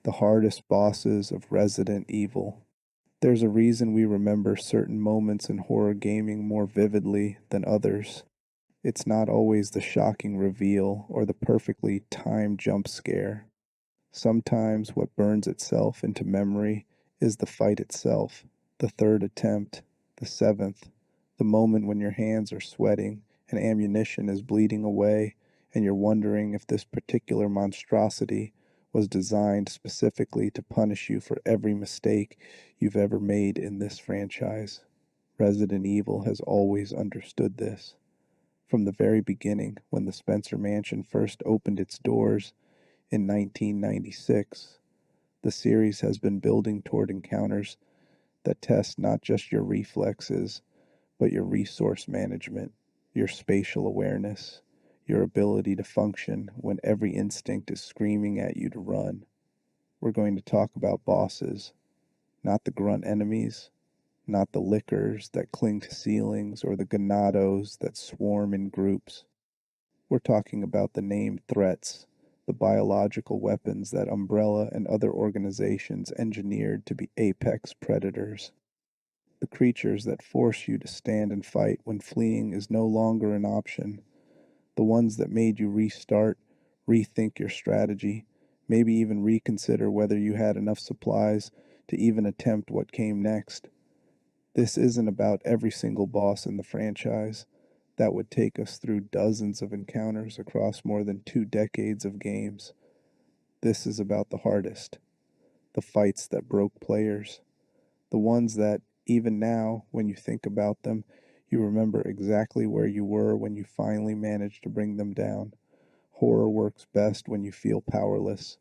the hardest bosses of Resident Evil. There's a reason we remember certain moments in horror gaming more vividly than others. It's not always the shocking reveal or the perfectly timed jump scare. Sometimes what burns itself into memory is the fight itself, the third attempt, the seventh, the moment when your hands are sweating and ammunition is bleeding away and you're wondering if this particular monstrosity was designed specifically to punish you for every mistake you've ever made in this franchise. Resident Evil has always understood this. From the very beginning, when the Spencer Mansion first opened its doors in 1996, the series has been building toward encounters that test not just your reflexes, but your resource management, your spatial awareness, your ability to function when every instinct is screaming at you to run. We're going to talk about bosses, not the grunt enemies, not the lickers that cling to ceilings or the ganados that swarm in groups. We're talking about the named threats, the biological weapons that Umbrella and other organizations engineered to be apex predators. The creatures that force you to stand and fight when fleeing is no longer an option. The ones that made you restart, rethink your strategy, maybe even reconsider whether you had enough supplies to even attempt what came next. This isn't about every single boss in the franchise. That would take us through dozens of encounters across more than 2 decades of games. This is about the hardest, the fights that broke players, the ones that, even now, when you think about them, you remember exactly where you were when you finally managed to bring them down. Horror works best when you feel powerless,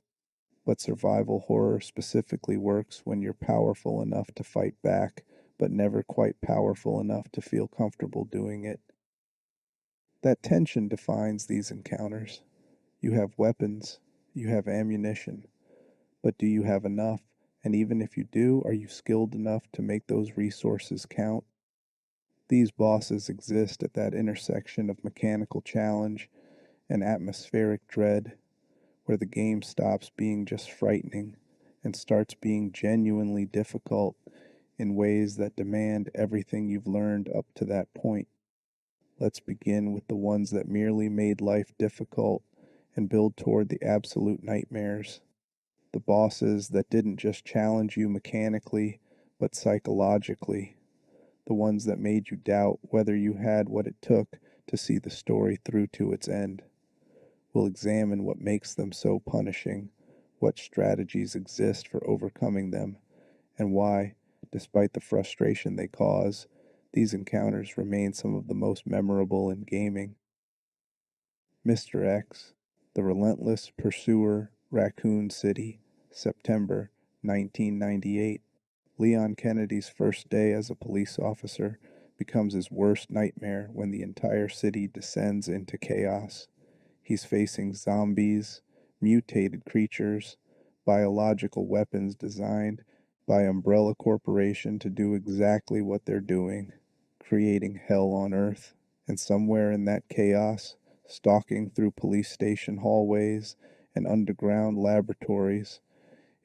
but survival horror specifically works when you're powerful enough to fight back, but never quite powerful enough to feel comfortable doing it. That tension defines these encounters. You have weapons, you have ammunition, but do you have enough? And even if you do, are you skilled enough to make those resources count? These bosses exist at that intersection of mechanical challenge and atmospheric dread, where the game stops being just frightening and starts being genuinely difficult in ways that demand everything you've learned up to that point. Let's begin with the ones that merely made life difficult and build toward the absolute nightmares. The bosses that didn't just challenge you mechanically, but psychologically. The ones that made you doubt whether you had what it took to see the story through to its end. We'll examine what makes them so punishing, what strategies exist for overcoming them, and why, despite the frustration they cause, these encounters remain some of the most memorable in gaming. Mr. X, The Relentless Pursuer, Raccoon City, September 1998. Leon Kennedy's first day as a police officer becomes his worst nightmare when the entire city descends into chaos. He's facing zombies, mutated creatures, biological weapons designed by Umbrella Corporation to do exactly what they're doing, creating hell on Earth. And somewhere in that chaos, stalking through police station hallways and underground laboratories,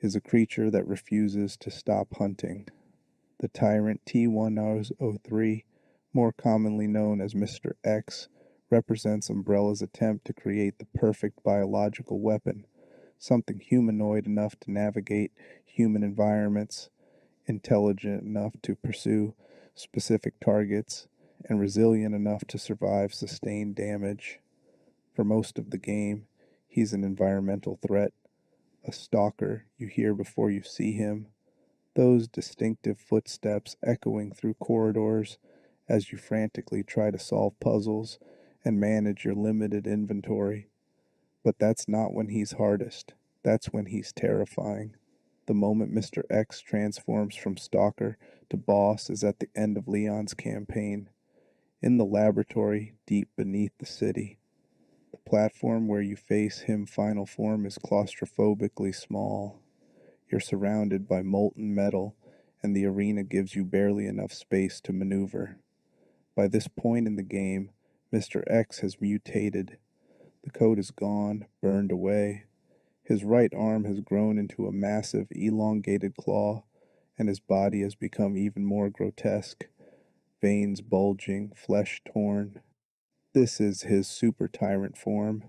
is a creature that refuses to stop hunting. The tyrant T-1003, more commonly known as Mr. X, represents Umbrella's attempt to create the perfect biological weapon, something humanoid enough to navigate human environments, intelligent enough to pursue specific targets, and resilient enough to survive sustained damage. For most of the game, he's an environmental threat, a stalker you hear before you see him, those distinctive footsteps echoing through corridors as you frantically try to solve puzzles and manage your limited inventory. But that's not when he's hardest. That's when he's terrifying. The moment Mr. X transforms from stalker to boss is at the end of Leon's campaign, in the laboratory deep beneath the city. The platform where you face him final form is claustrophobically small. You're surrounded by molten metal, and the arena gives you barely enough space to maneuver. By this point in the game, Mr. X has mutated. The code is gone, burned away. His right arm has grown into a massive, elongated claw, and his body has become even more grotesque, veins bulging, flesh torn. This is his super tyrant form,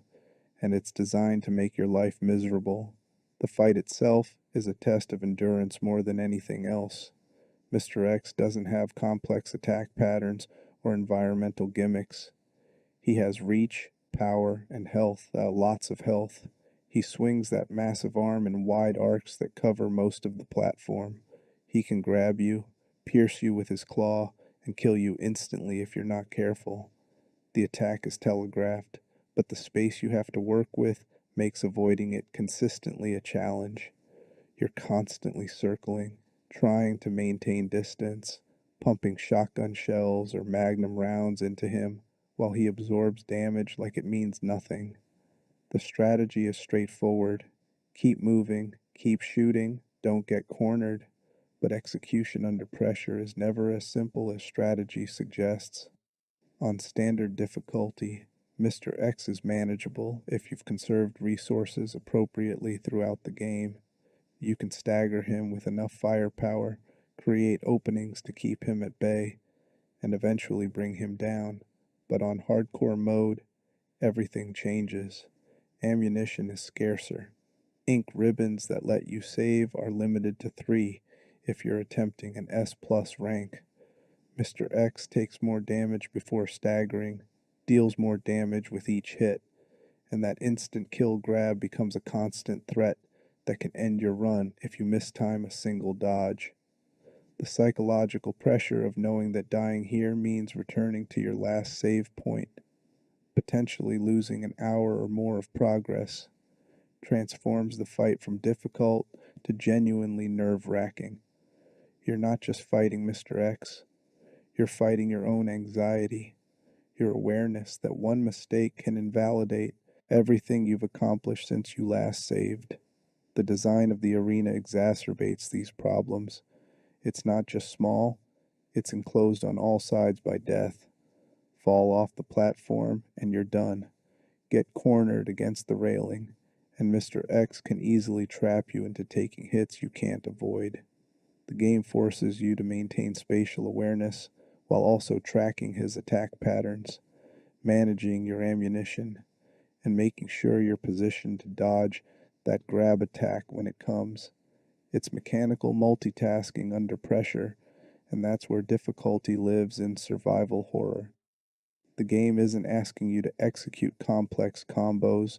and it's designed to make your life miserable. The fight itself is a test of endurance more than anything else. Mr. X doesn't have complex attack patterns or environmental gimmicks. He has reach, power, and health, lots of health. He swings that massive arm in wide arcs that cover most of the platform. He can grab you, pierce you with his claw, and kill you instantly if you're not careful. The attack is telegraphed, but the space you have to work with makes avoiding it consistently a challenge. You're constantly circling, trying to maintain distance, pumping shotgun shells or magnum rounds into him while he absorbs damage like it means nothing. The strategy is straightforward. Keep moving, keep shooting, don't get cornered, but execution under pressure is never as simple as strategy suggests. On standard difficulty, Mr. X is manageable if you've conserved resources appropriately throughout the game. You can stagger him with enough firepower, create openings to keep him at bay, and eventually bring him down. But on hardcore mode, everything changes. Ammunition is scarcer. Ink ribbons that let you save are limited to 3 if you're attempting an S plus rank. Mr. X takes more damage before staggering, deals more damage with each hit, and that instant kill grab becomes a constant threat that can end your run if you mistime a single dodge. The psychological pressure of knowing that dying here means returning to your last save point, potentially losing an hour or more of progress, transforms the fight from difficult to genuinely nerve-wracking. You're not just fighting Mr. X, you're fighting your own anxiety, your awareness that one mistake can invalidate everything you've accomplished since you last saved. The design of the arena exacerbates these problems. It's not just small, it's enclosed on all sides by death. Fall off the platform and you're done. Get cornered against the railing, and Mr. X can easily trap you into taking hits you can't avoid. The game forces you to maintain spatial awareness while also tracking his attack patterns, managing your ammunition, and making sure you're positioned to dodge that grab attack when it comes. It's mechanical multitasking under pressure, and that's where difficulty lives in survival horror. The game isn't asking you to execute complex combos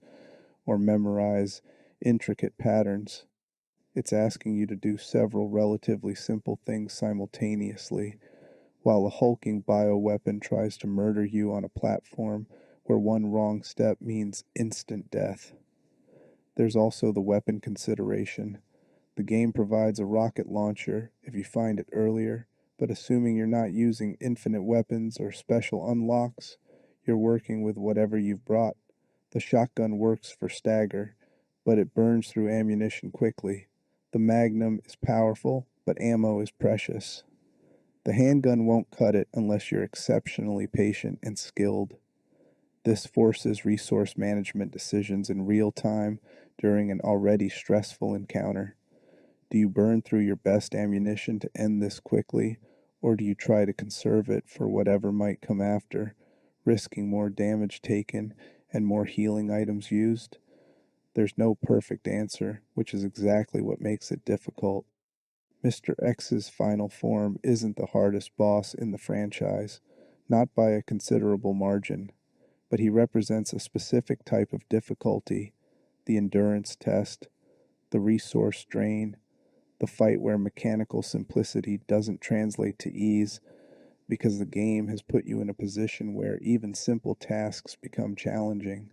or memorize intricate patterns. It's asking you to do several relatively simple things simultaneously, while a hulking bioweapon tries to murder you on a platform where one wrong step means instant death. There's also the weapon consideration. The game provides a rocket launcher if you find it earlier, but assuming you're not using infinite weapons or special unlocks, you're working with whatever you've brought. The shotgun works for stagger, but it burns through ammunition quickly. The Magnum is powerful, but ammo is precious. The handgun won't cut it unless you're exceptionally patient and skilled. This forces resource management decisions in real time during an already stressful encounter. Do you burn through your best ammunition to end this quickly, or do you try to conserve it for whatever might come after, risking more damage taken and more healing items used? There's no perfect answer, which is exactly what makes it difficult. Mr. X's final form isn't the hardest boss in the franchise, not by a considerable margin, but he represents a specific type of difficulty, the endurance test, the resource drain, the fight where mechanical simplicity doesn't translate to ease because the game has put you in a position where even simple tasks become challenging.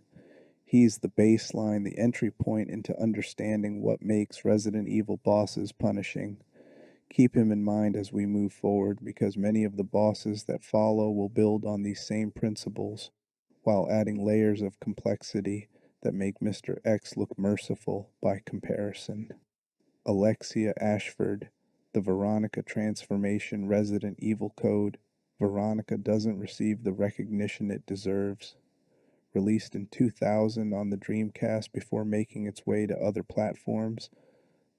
He's the baseline, the entry point into understanding what makes Resident Evil bosses punishing. Keep him in mind as we move forward because many of the bosses that follow will build on these same principles while adding layers of complexity that make Mr. X look merciful by comparison. Alexia Ashford, the Veronica Transformation Resident Evil Code. Veronica doesn't receive the recognition it deserves. Released in 2000 on the Dreamcast before making its way to other platforms,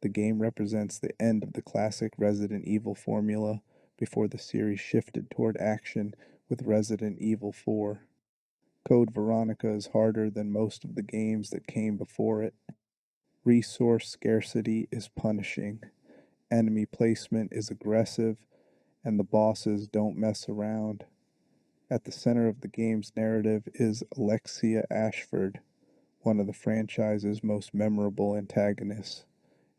the game represents the end of the classic Resident Evil formula before the series shifted toward action with Resident Evil 4. Code Veronica is harder than most of the games that came before it. Resource scarcity is punishing, enemy placement is aggressive, and the bosses don't mess around. At the center of the game's narrative is Alexia Ashford, one of the franchise's most memorable antagonists,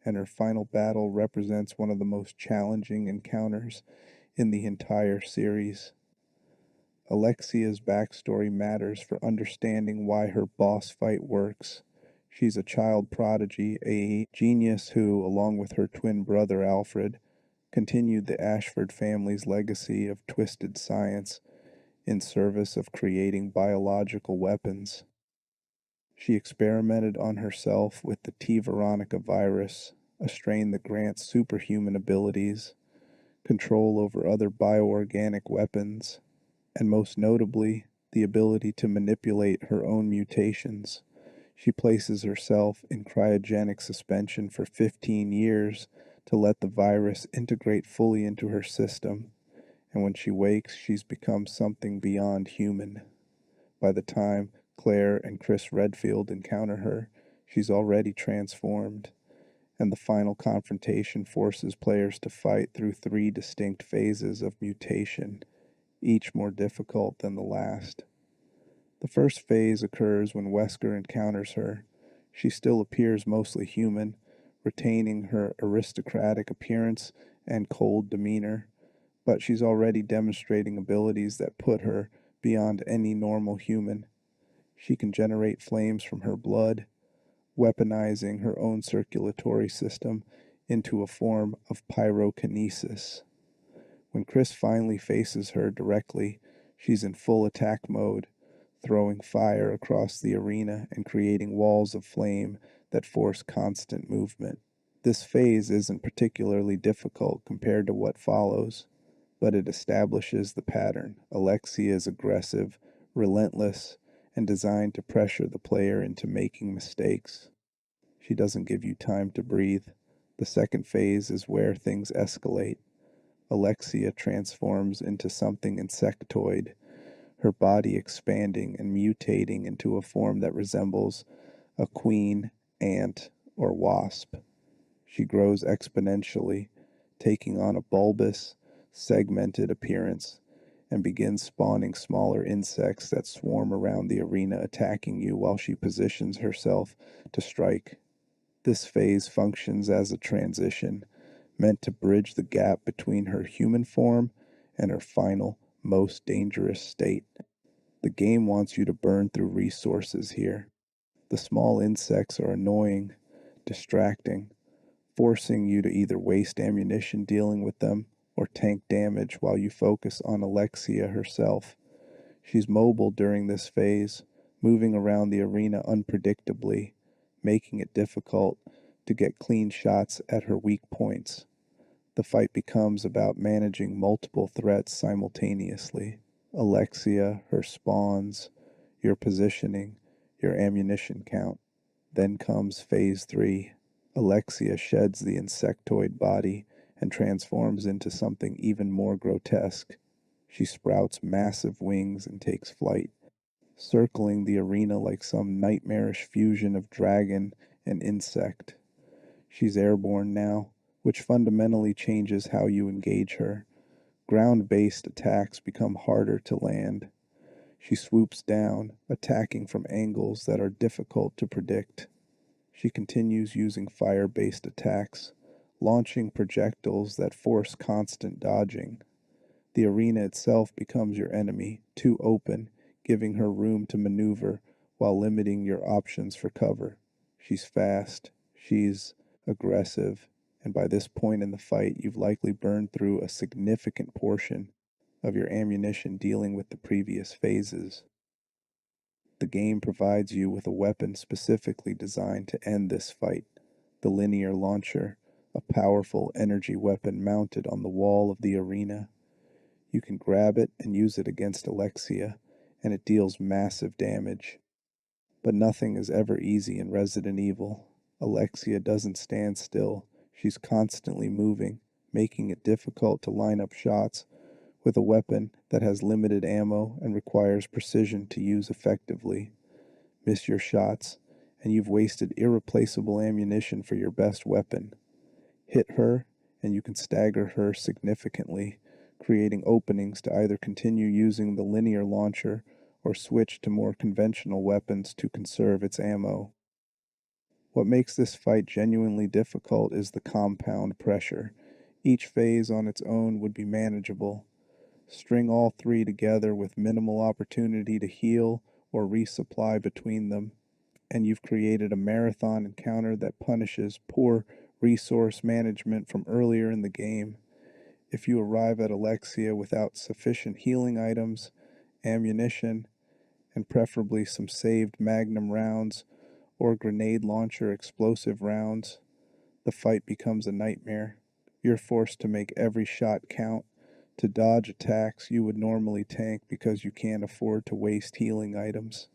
and her final battle represents one of the most challenging encounters in the entire series. Alexia's backstory matters for understanding why her boss fight works. She's a child prodigy, a genius who, along with her twin brother Alfred, continued the Ashford family's legacy of twisted science in service of creating biological weapons. She experimented on herself with the T. Veronica virus, a strain that grants superhuman abilities, control over other bioorganic weapons, and most notably, the ability to manipulate her own mutations. She places herself in cryogenic suspension for 15 years to let the virus integrate fully into her system, and when she wakes, she's become something beyond human. By the time Claire and Chris Redfield encounter her, she's already transformed, and the final confrontation forces players to fight through three distinct phases of mutation, each more difficult than the last. The first phase occurs when Wesker encounters her. She still appears mostly human, retaining her aristocratic appearance and cold demeanor, but she's already demonstrating abilities that put her beyond any normal human. She can generate flames from her blood, weaponizing her own circulatory system into a form of pyrokinesis. When Chris finally faces her directly, she's in full attack mode, throwing fire across the arena and creating walls of flame that force constant movement. This phase isn't particularly difficult compared to what follows, but it establishes the pattern. Alexia is aggressive, relentless, and designed to pressure the player into making mistakes. She doesn't give you time to breathe. The second phase is where things escalate. Alexia transforms into something insectoid, her body expanding and mutating into a form that resembles a queen, ant, or wasp. She grows exponentially, taking on a bulbous, segmented appearance, and begins spawning smaller insects that swarm around the arena, attacking you while she positions herself to strike. This phase functions as a transition, meant to bridge the gap between her human form and her final, most dangerous state. The game wants you to burn through resources here. The small insects are annoying, distracting, forcing you to either waste ammunition dealing with them or tank damage while you focus on Alexia herself. She's mobile during this phase, moving around the arena unpredictably, making it difficult to get clean shots at her weak points. The fight becomes about managing multiple threats simultaneously. Alexia, her spawns, your positioning, your ammunition count. Then comes Phase 3. Alexia sheds the insectoid body and transforms into something even more grotesque. She sprouts massive wings and takes flight, circling the arena like some nightmarish fusion of dragon and insect. She's airborne now, which fundamentally changes how you engage her. Ground-based attacks become harder to land. She swoops down, attacking from angles that are difficult to predict. She continues using fire-based attacks, launching projectiles that force constant dodging. The arena itself becomes your enemy, too open, giving her room to maneuver while limiting your options for cover. She's fast, she's aggressive, and by this point in the fight, you've likely burned through a significant portion of your ammunition dealing with the previous phases. The game provides you with a weapon specifically designed to end this fight, the linear launcher, a powerful energy weapon mounted on the wall of the arena. You can grab it and use it against Alexia, and it deals massive damage. But nothing is ever easy in Resident Evil. Alexia doesn't stand still. She's constantly moving, making it difficult to line up shots with a weapon that has limited ammo and requires precision to use effectively. Miss your shots, and you've wasted irreplaceable ammunition for your best weapon. Hit her, and you can stagger her significantly, creating openings to either continue using the linear launcher or switch to more conventional weapons to conserve its ammo. What makes this fight genuinely difficult is the compound pressure. Each phase on its own would be manageable. String all three together with minimal opportunity to heal or resupply between them, and you've created a marathon encounter that punishes poor resource management from earlier in the game. If you arrive at Alexia without sufficient healing items, ammunition, and preferably some saved magnum rounds or grenade launcher explosive rounds, the fight becomes a nightmare. You're forced to make every shot count, to dodge attacks you would normally tank because you can't afford to waste healing items,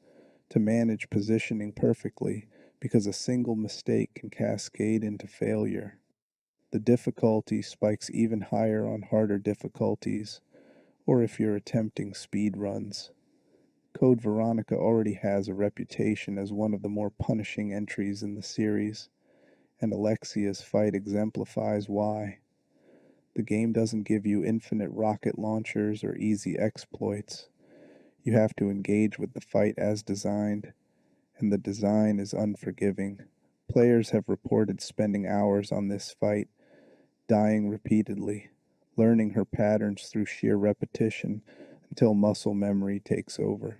to manage positioning perfectly because a single mistake can cascade into failure. The difficulty spikes even higher on harder difficulties, or if you're attempting speed runs. Code Veronica already has a reputation as one of the more punishing entries in the series, and Alexia's fight exemplifies why. The game doesn't give you infinite rocket launchers or easy exploits. You have to engage with the fight as designed, and the design is unforgiving. Players have reported spending hours on this fight, dying repeatedly, learning her patterns through sheer repetition until muscle memory takes over.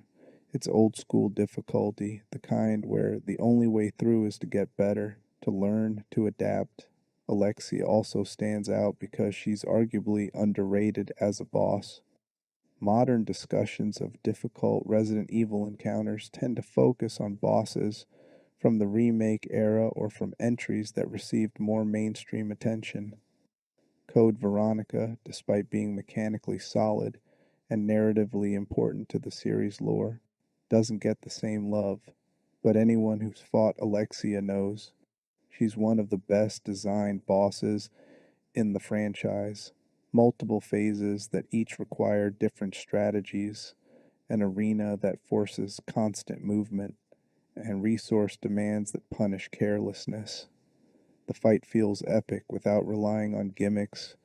It's old school difficulty, the kind where the only way through is to get better, to learn, to adapt. Alexia also stands out because she's arguably underrated as a boss. Modern discussions of difficult Resident Evil encounters tend to focus on bosses from the remake era or from entries that received more mainstream attention. Code Veronica, despite being mechanically solid and narratively important to the series lore, doesn't get the same love. But anyone who's fought Alexia knows she's one of the best designed bosses in the franchise. Multiple phases that each require different strategies, an arena that forces constant movement, and resource demands that punish carelessness. The fight feels epic without relying on gimmicks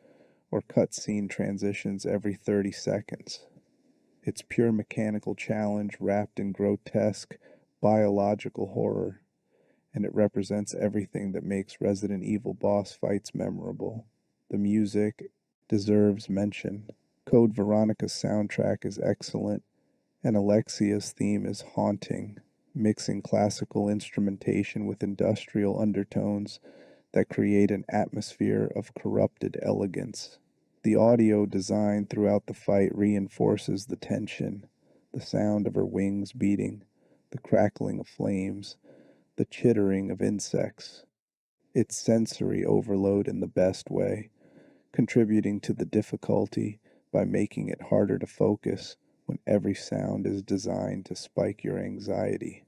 or cutscene transitions every 30 seconds. It's pure mechanical challenge wrapped in grotesque, biological horror, and it represents everything that makes Resident Evil boss fights memorable. The music deserves mention. Code Veronica's soundtrack is excellent, and Alexia's theme is haunting, mixing classical instrumentation with industrial undertones that create an atmosphere of corrupted elegance. The audio design throughout the fight reinforces the tension, the sound of her wings beating, the crackling of flames, the chittering of insects. It's sensory overload in the best way, contributing to the difficulty by making it harder to focus when every sound is designed to spike your anxiety.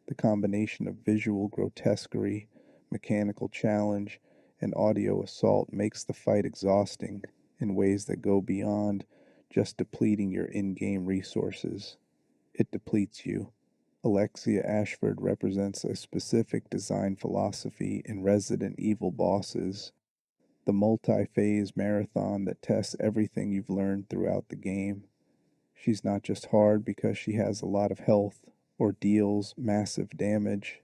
The combination of visual grotesquerie, mechanical challenge, and audio assault makes the fight exhausting in ways that go beyond just depleting your in game resources. It depletes you. Alexia Ashford represents a specific design philosophy in Resident Evil bosses, the multi phase marathon that tests everything you've learned throughout the game. She's not just hard because she has a lot of health or deals massive damage.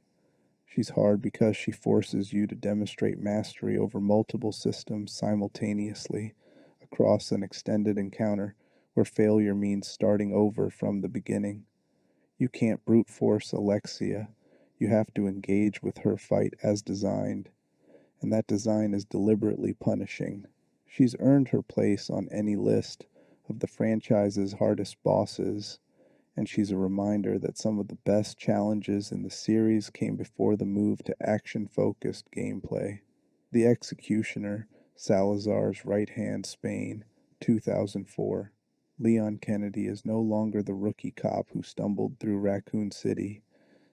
She's hard because she forces you to demonstrate mastery over multiple systems simultaneously across an extended encounter where failure means starting over from the beginning. You can't brute force Alexia. You have to engage with her fight as designed, and that design is deliberately punishing. She's earned her place on any list of the franchise's hardest bosses, and she's a reminder that some of the best challenges in the series came before the move to action-focused gameplay. The Executioner, Salazar's Right Hand Spain, 2004. Leon Kennedy is no longer the rookie cop who stumbled through Raccoon City.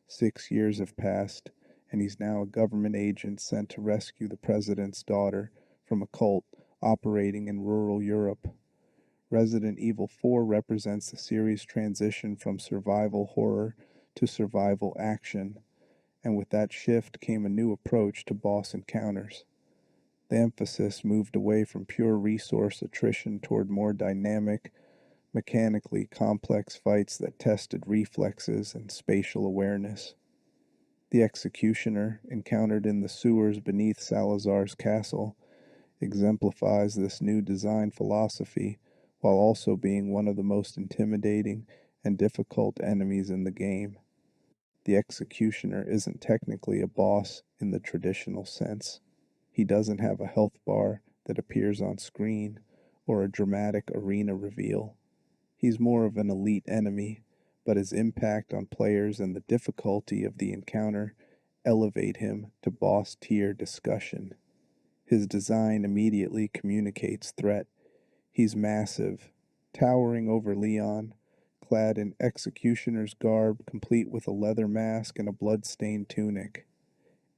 6 years have passed, and he's now a government agent sent to rescue the president's daughter from a cult operating in rural Europe. Resident Evil 4 represents the series' transition from survival horror to survival action, and with that shift came a new approach to boss encounters. The emphasis moved away from pure resource attrition toward more dynamic, mechanically complex fights that tested reflexes and spatial awareness. The executioner, encountered in the sewers beneath Salazar's castle, exemplifies this new design philosophy while also being one of the most intimidating and difficult enemies in the game. The executioner isn't technically a boss in the traditional sense. He doesn't have a health bar that appears on screen or a dramatic arena reveal. He's more of an elite enemy, but his impact on players and the difficulty of the encounter elevate him to boss tier discussion. His design immediately communicates threat. He's massive, towering over Leon, clad in executioner's garb complete with a leather mask and a blood-stained tunic.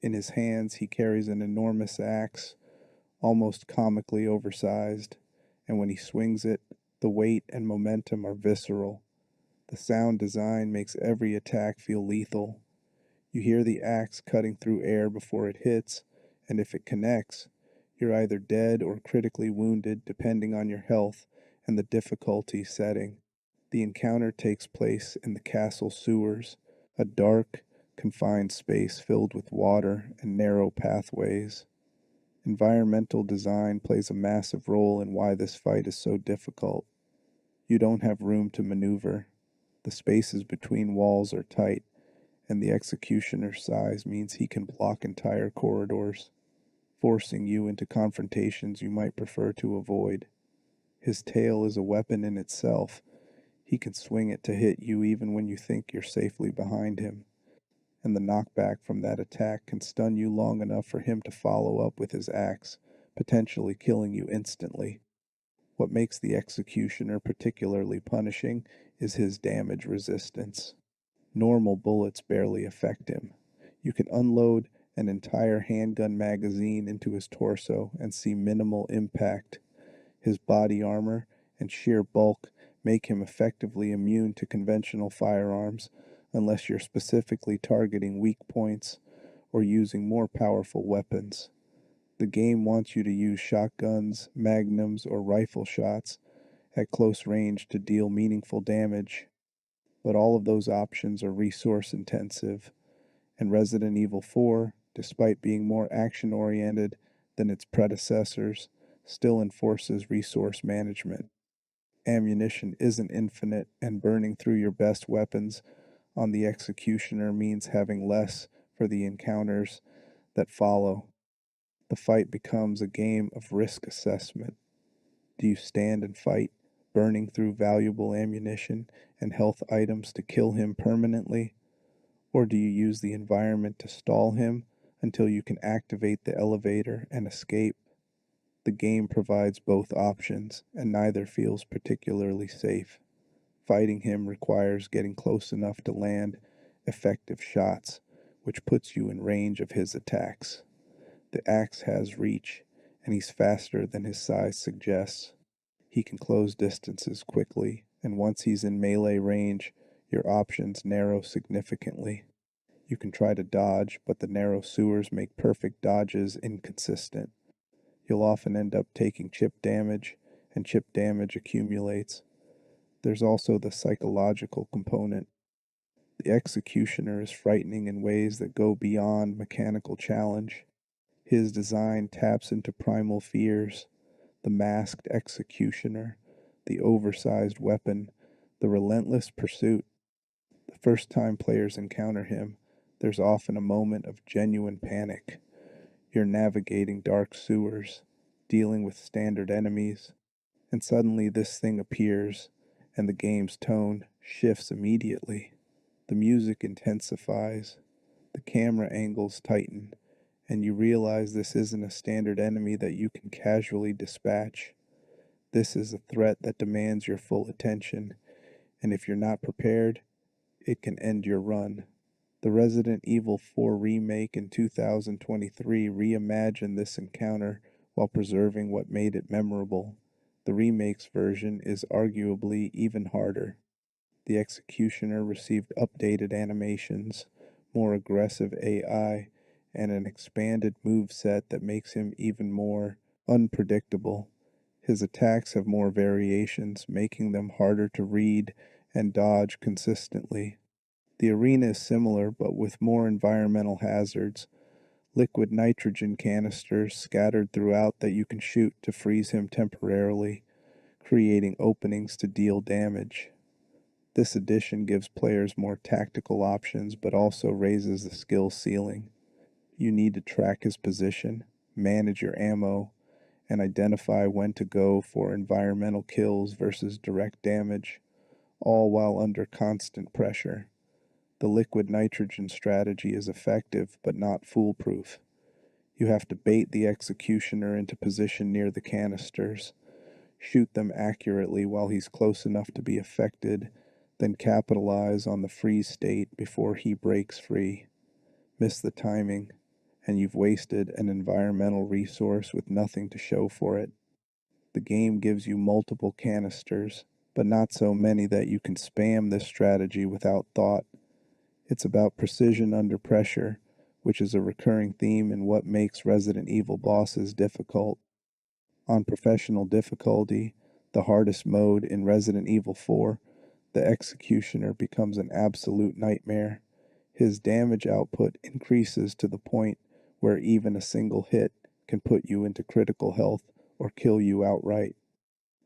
In his hands he carries an enormous axe, almost comically oversized, and when he swings it, the weight and momentum are visceral. The sound design makes every attack feel lethal. You hear the axe cutting through air before it hits, and if it connects, you're either dead or critically wounded depending on your health and the difficulty setting. The encounter takes place in the castle sewers, a dark, confined space filled with water and narrow pathways. Environmental design plays a massive role in why this fight is so difficult. You don't have room to maneuver. The spaces between walls are tight, and the executioner's size means he can block entire corridors, forcing you into confrontations you might prefer to avoid. His tail is a weapon in itself. He can swing it to hit you even when you think you're safely behind him, and the knockback from that attack can stun you long enough for him to follow up with his axe, potentially killing you instantly. What makes the executioner particularly punishing is his damage resistance. Normal bullets barely affect him. You can unload an entire handgun magazine into his torso and see minimal impact. His body armor and sheer bulk make him effectively immune to conventional firearms unless you're specifically targeting weak points or using more powerful weapons. The game wants you to use shotguns, magnums, or rifle shots at close range to deal meaningful damage, but all of those options are resource intensive, and Resident Evil 4, despite being more action oriented than its predecessors, still enforces resource management. Ammunition isn't infinite, and burning through your best weapons on the executioner means having less for the encounters that follow. The fight becomes a game of risk assessment. Do you stand and fight, burning through valuable ammunition and health items to kill him permanently? Or do you use the environment to stall him until you can activate the elevator and escape? The game provides both options, and neither feels particularly safe. Fighting him requires getting close enough to land effective shots, which puts you in range of his attacks. The axe has reach, and he's faster than his size suggests. He can close distances quickly, and once he's in melee range, your options narrow significantly. You can try to dodge, but the narrow sewers make perfect dodges inconsistent. You'll often end up taking chip damage, and chip damage accumulates. There's also the psychological component. The executioner is frightening in ways that go beyond mechanical challenge. His design taps into primal fears: the masked executioner, the oversized weapon, the relentless pursuit. The first time players encounter him, there's often a moment of genuine panic. You're navigating dark sewers, dealing with standard enemies, and suddenly this thing appears, and the game's tone shifts immediately. The music intensifies, the camera angles tighten, and you realize this isn't a standard enemy that you can casually dispatch. This is a threat that demands your full attention, and if you're not prepared, it can end your run. The Resident Evil 4 remake in 2023 reimagined this encounter while preserving what made it memorable. The remake's version is arguably even harder. The executioner received updated animations, more aggressive AI, and an expanded move set that makes him even more unpredictable. His attacks have more variations, making them harder to read and dodge consistently. The arena is similar, but with more environmental hazards, liquid nitrogen canisters scattered throughout that you can shoot to freeze him temporarily, creating openings to deal damage. This addition gives players more tactical options but also raises the skill ceiling. You need to track his position, manage your ammo, and identify when to go for environmental kills versus direct damage, all while under constant pressure. The liquid nitrogen strategy is effective but not foolproof. You have to bait the executioner into position near the canisters, shoot them accurately while he's close enough to be affected, then capitalize on the freeze state before he breaks free. Miss the timing, and you've wasted an environmental resource with nothing to show for it. The game gives you multiple canisters, but not so many that you can spam this strategy without thought. It's about precision under pressure, which is a recurring theme in what makes Resident Evil bosses difficult. On professional difficulty, the hardest mode in Resident Evil 4, the executioner becomes an absolute nightmare. His damage output increases to the point where even a single hit can put you into critical health or kill you outright.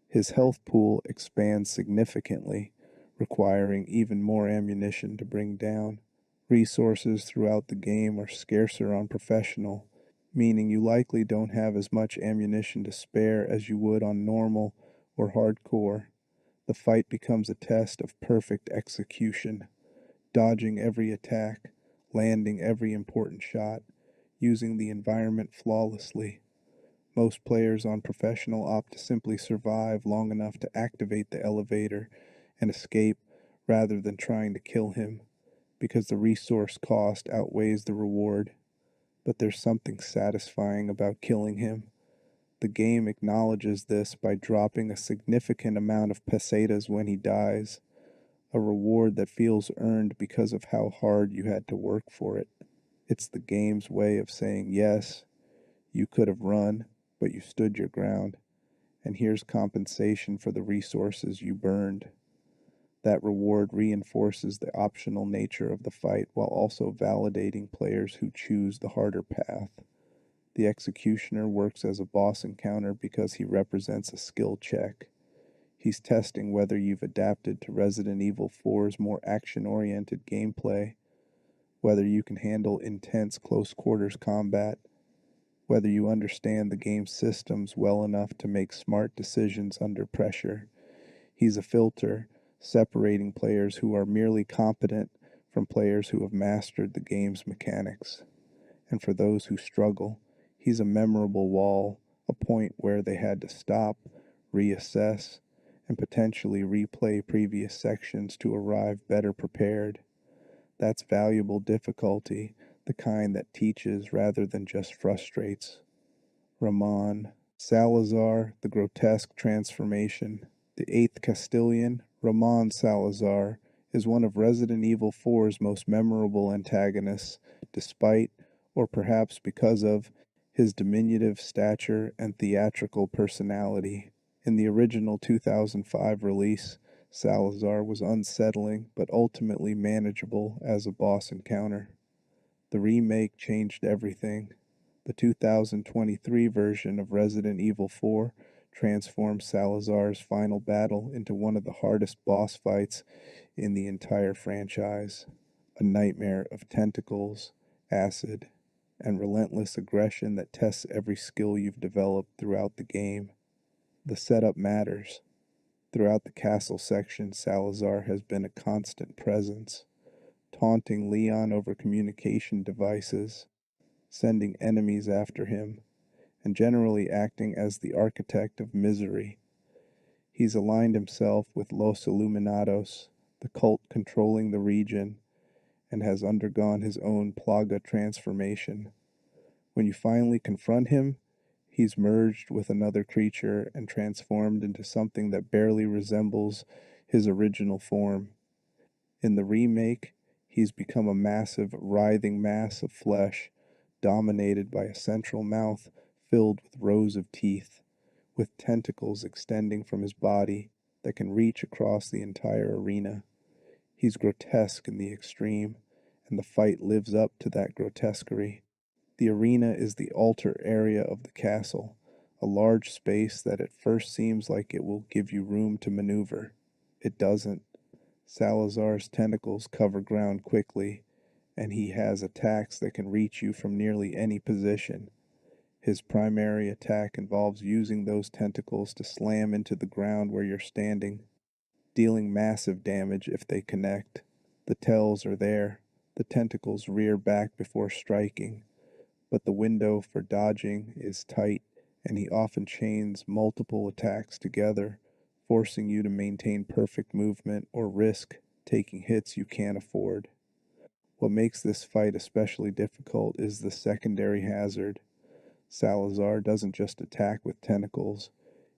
His health pool expands significantly, requiring even more ammunition to bring down. Resources throughout the game are scarcer on professional, meaning you likely don't have as much ammunition to spare as you would on normal or hardcore. The fight becomes a test of perfect execution, dodging every attack, landing every important shot, using the environment flawlessly. Most players on professional opt to simply survive long enough to activate the elevator and escape rather than trying to kill him, because the resource cost outweighs the reward. But there's something satisfying about killing him. The game acknowledges this by dropping a significant amount of pesetas when he dies, a reward that feels earned because of how hard you had to work for it. It's the game's way of saying, yes, you could have run, but you stood your ground, and here's compensation for the resources you burned. That reward reinforces the optional nature of the fight while also validating players who choose the harder path. The executioner works as a boss encounter because he represents a skill check. He's testing whether you've adapted to Resident Evil 4's more action-oriented gameplay, whether you can handle intense close-quarters combat, whether you understand the game's systems well enough to make smart decisions under pressure. He's a filter, separating players who are merely competent from players who have mastered the game's mechanics. And for those who struggle, he's a memorable wall, a point where they had to stop, reassess, and potentially replay previous sections to arrive better prepared. That's valuable difficulty, the kind that teaches rather than just frustrates. Ramon, Salazar, the grotesque transformation. The eighth Castilian, Ramon Salazar, is one of Resident Evil 4's most memorable antagonists, despite, or perhaps because of, his diminutive stature and theatrical personality. In the original 2005 release, Salazar was unsettling but ultimately manageable as a boss encounter. The remake changed everything. The 2023 version of Resident Evil 4 transformed Salazar's final battle into one of the hardest boss fights in the entire franchise. A nightmare of tentacles, acid, and relentless aggression that tests every skill you've developed throughout the game. The setup matters. Throughout the castle section, Salazar has been a constant presence, taunting Leon over communication devices, sending enemies after him, and generally acting as the architect of misery. He's aligned himself with Los Illuminados, the cult controlling the region, and has undergone his own Plaga transformation. When you finally confront him, he's merged with another creature and transformed into something that barely resembles his original form. In the remake, he's become a massive, writhing mass of flesh, dominated by a central mouth filled with rows of teeth, with tentacles extending from his body that can reach across the entire arena. He's grotesque in the extreme, and the fight lives up to that grotesquerie. The arena is the altar area of the castle, a large space that at first seems like it will give you room to maneuver. It doesn't. Salazar's tentacles cover ground quickly, and he has attacks that can reach you from nearly any position. His primary attack involves using those tentacles to slam into the ground where you're standing, dealing massive damage if they connect. The tells are there. The tentacles rear back before striking, but the window for dodging is tight, and he often chains multiple attacks together, forcing you to maintain perfect movement or risk taking hits you can't afford. What makes this fight especially difficult is the secondary hazard. Salazar doesn't just attack with tentacles,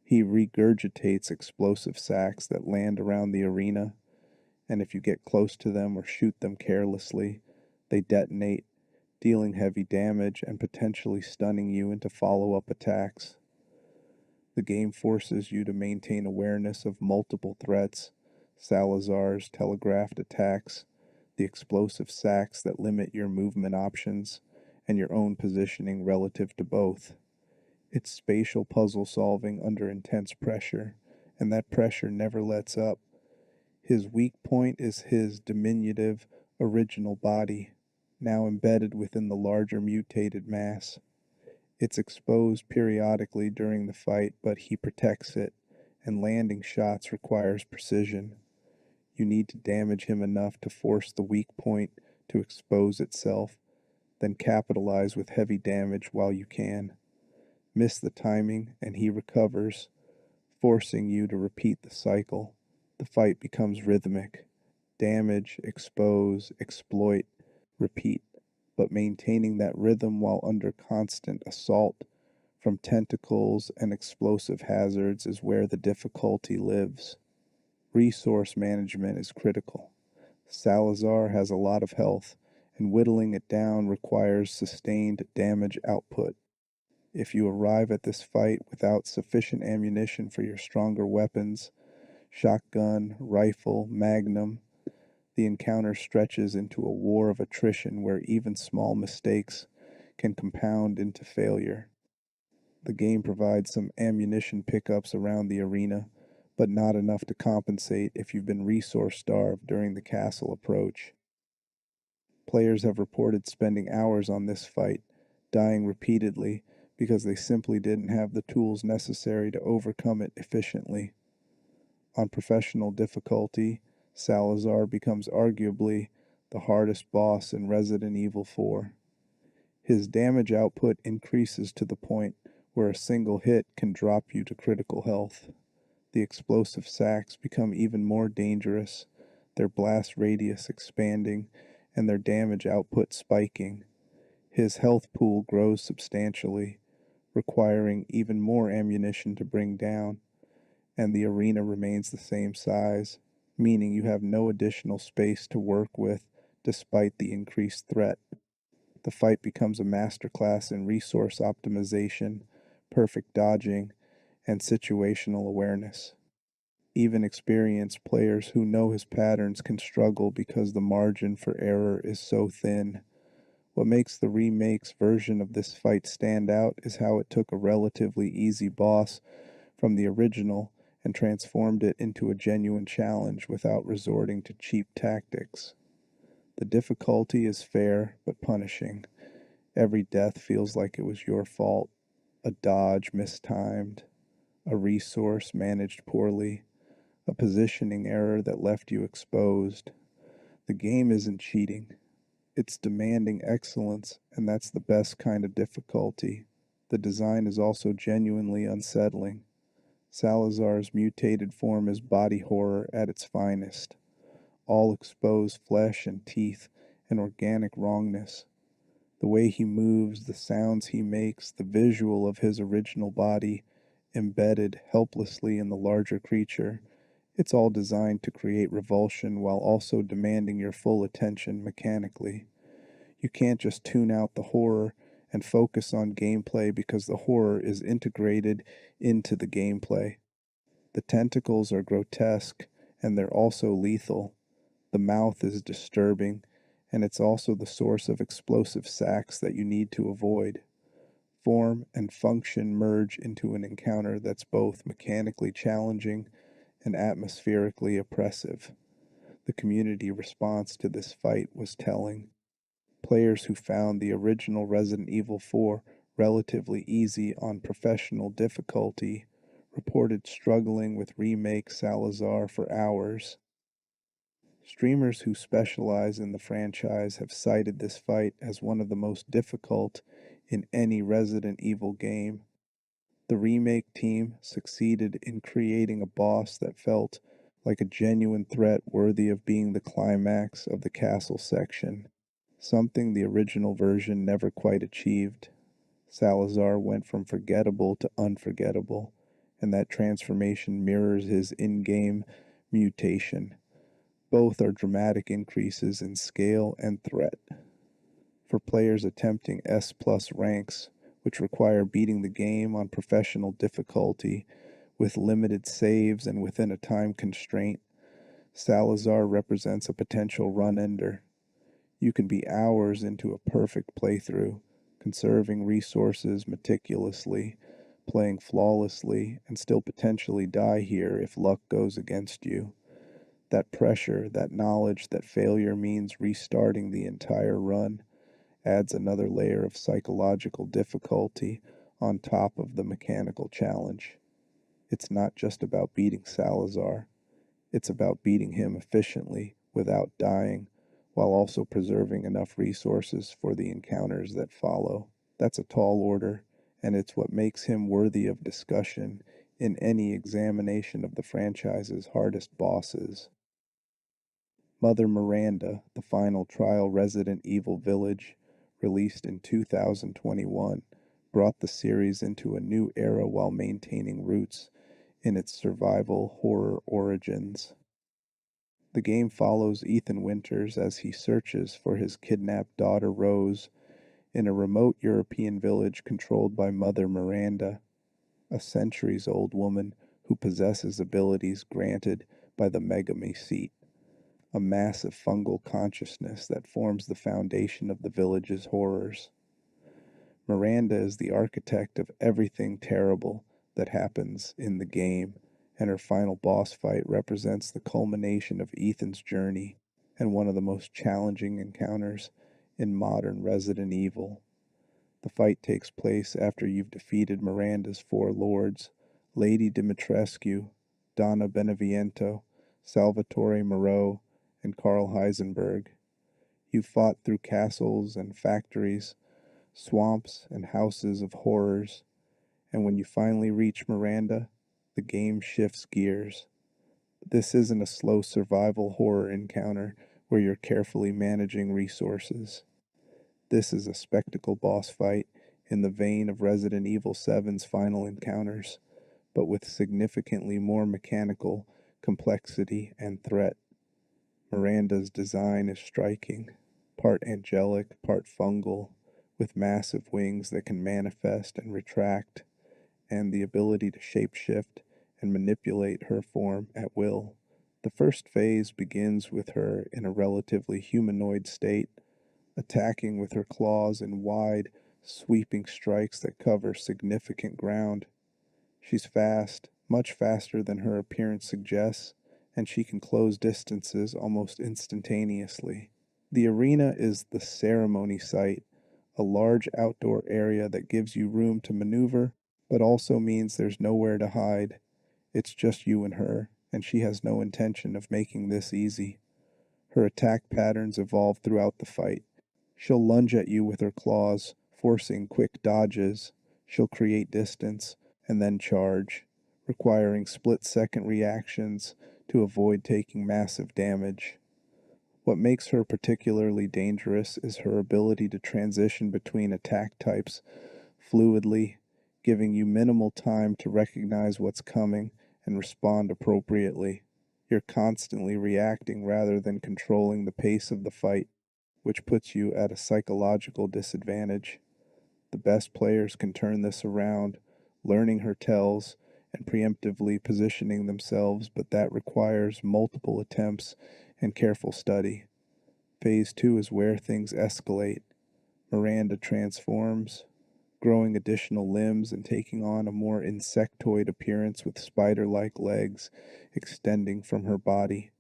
he regurgitates explosive sacks that land around the arena, and if you get close to them or shoot them carelessly, they detonate, dealing heavy damage and potentially stunning you into follow-up attacks. The game forces you to maintain awareness of multiple threats: Salazar's telegraphed attacks, the explosive sacks that limit your movement options, and your own positioning relative to both. It's spatial puzzle solving under intense pressure, and that pressure never lets up. His weak point is his diminutive, original body, now embedded within the larger mutated mass. It's exposed periodically during the fight, but he protects it, and landing shots requires precision. You need to damage him enough to force the weak point to expose itself, then capitalize with heavy damage while you can. Miss the timing, and he recovers, forcing you to repeat the cycle. The fight becomes rhythmic: damage, expose, exploit, repeat, but maintaining that rhythm while under constant assault from tentacles and explosive hazards is where the difficulty lives. Resource management is critical. Salazar has a lot of health, and whittling it down requires sustained damage output. If you arrive at this fight without sufficient ammunition for your stronger weapons, shotgun, rifle, magnum, the encounter stretches into a war of attrition where even small mistakes can compound into failure. The game provides some ammunition pickups around the arena, but not enough to compensate if you've been resource starved during the castle approach. Players have reported spending hours on this fight, dying repeatedly because they simply didn't have the tools necessary to overcome it efficiently. On professional difficulty, Salazar becomes arguably the hardest boss in Resident Evil 4. His damage output increases to the point where a single hit can drop you to critical health. The explosive sacks become even more dangerous, their blast radius expanding and their damage output spiking. His health pool grows substantially, requiring even more ammunition to bring down, and the arena remains the same size, meaning you have no additional space to work with despite the increased threat. The fight becomes a masterclass in resource optimization, perfect dodging, and situational awareness. Even experienced players who know his patterns can struggle because the margin for error is so thin. What makes the remake's version of this fight stand out is how it took a relatively easy boss from the original and transformed it into a genuine challenge without resorting to cheap tactics. The difficulty is fair but punishing. Every death feels like it was your fault: a dodge mistimed, a resource managed poorly, a positioning error that left you exposed. The game isn't cheating, it's demanding excellence, and that's the best kind of difficulty. The design is also genuinely unsettling. Salazar's mutated form is body horror at its finest: all exposed flesh and teeth, an organic wrongness. The way he moves, the sounds he makes, the visual of his original body embedded helplessly in the larger creature, it's all designed to create revulsion while also demanding your full attention mechanically. You can't just tune out the horror and focus on gameplay because the horror is integrated into the gameplay. The tentacles are grotesque and they're also lethal. The mouth is disturbing, and it's also the source of explosive sacks that you need to avoid. Form and function merge into an encounter that's both mechanically challenging and atmospherically oppressive. The community response to this fight was telling. Players who found the original Resident Evil 4 relatively easy on professional difficulty reported struggling with remake Salazar for hours. Streamers who specialize in the franchise have cited this fight as one of the most difficult in any Resident Evil game. The remake team succeeded in creating a boss that felt like a genuine threat worthy of being the climax of the castle section, something the original version never quite achieved. Salazar went from forgettable to unforgettable, and that transformation mirrors his in game mutation. Both are dramatic increases in scale and threat. For players attempting S plus ranks, which require beating the game on professional difficulty with limited saves and within a time constraint, Salazar represents a potential run ender. You can be hours into a perfect playthrough, conserving resources meticulously, playing flawlessly, and still potentially die here if luck goes against you. That pressure, that knowledge that failure means restarting the entire run, adds another layer of psychological difficulty on top of the mechanical challenge. It's not just about beating Salazar, it's about beating him efficiently without dying, while also preserving enough resources for the encounters that follow. That's a tall order, and it's what makes him worthy of discussion in any examination of the franchise's hardest bosses. Mother Miranda, the final trial Resident Evil Village, released in 2021, brought the series into a new era while maintaining roots in its survival horror origins. The game follows Ethan Winters as he searches for his kidnapped daughter Rose in a remote European village controlled by Mother Miranda, a centuries old woman who possesses abilities granted by the Megami seat, a massive fungal consciousness that forms the foundation of the village's horrors. Miranda is the architect of everything terrible that happens in the game, and her final boss fight represents the culmination of Ethan's journey and one of the most challenging encounters in modern Resident Evil. The fight takes place after you've defeated Miranda's four lords, Lady Dimitrescu, Donna Beneviento, Salvatore Moreau, and Karl Heisenberg. You've fought through castles and factories, swamps and houses of horrors, and when you finally reach Miranda, the game shifts gears. This isn't a slow survival horror encounter where you're carefully managing resources. This is a spectacle boss fight in the vein of Resident Evil 7's final encounters, but with significantly more mechanical complexity and threat. Miranda's design is striking, part angelic, part fungal, with massive wings that can manifest and retract, and the ability to shapeshift and manipulate her form at will. The first phase begins with her in a relatively humanoid state, attacking with her claws in wide, sweeping strikes that cover significant ground. She's fast, much faster than her appearance suggests, and she can close distances almost instantaneously. The arena is the ceremony site, a large outdoor area that gives you room to maneuver, but also means there's nowhere to hide. It's just you and her, and she has no intention of making this easy. Her attack patterns evolve throughout the fight. She'll lunge at you with her claws, forcing quick dodges. She'll create distance, and then charge, requiring split-second reactions to avoid taking massive damage. What makes her particularly dangerous is her ability to transition between attack types fluidly, giving you minimal time to recognize what's coming and respond appropriately. You're constantly reacting rather than controlling the pace of the fight, which puts you at a psychological disadvantage. The best players can turn this around, learning her tells and preemptively positioning themselves, but that requires multiple attempts and careful study. Phase 2 is where things escalate. Miranda transforms, growing additional limbs and taking on a more insectoid appearance with spider like legs extending from her body.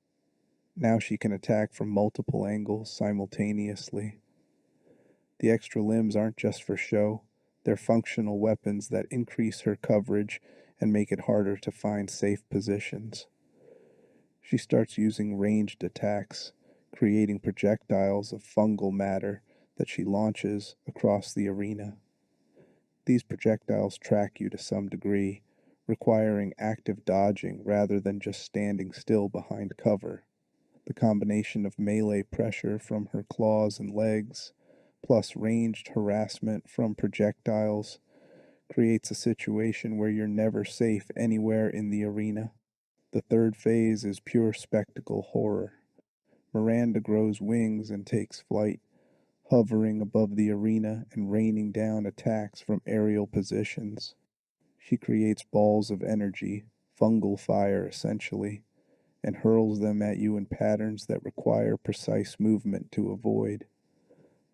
Now she can attack from multiple angles simultaneously. The extra limbs aren't just for show, they're functional weapons that increase her coverage and make it harder to find safe positions. She starts using ranged attacks, creating projectiles of fungal matter that she launches across the arena. These projectiles track you to some degree, requiring active dodging rather than just standing still behind cover. The combination of melee pressure from her claws and legs, plus ranged harassment from projectiles, creates a situation where you're never safe anywhere in the arena. The third phase is pure spectacle horror. Miranda grows wings and takes flight, hovering above the arena and raining down attacks from aerial positions. She creates balls of energy, fungal fire essentially, and hurls them at you in patterns that require precise movement to avoid.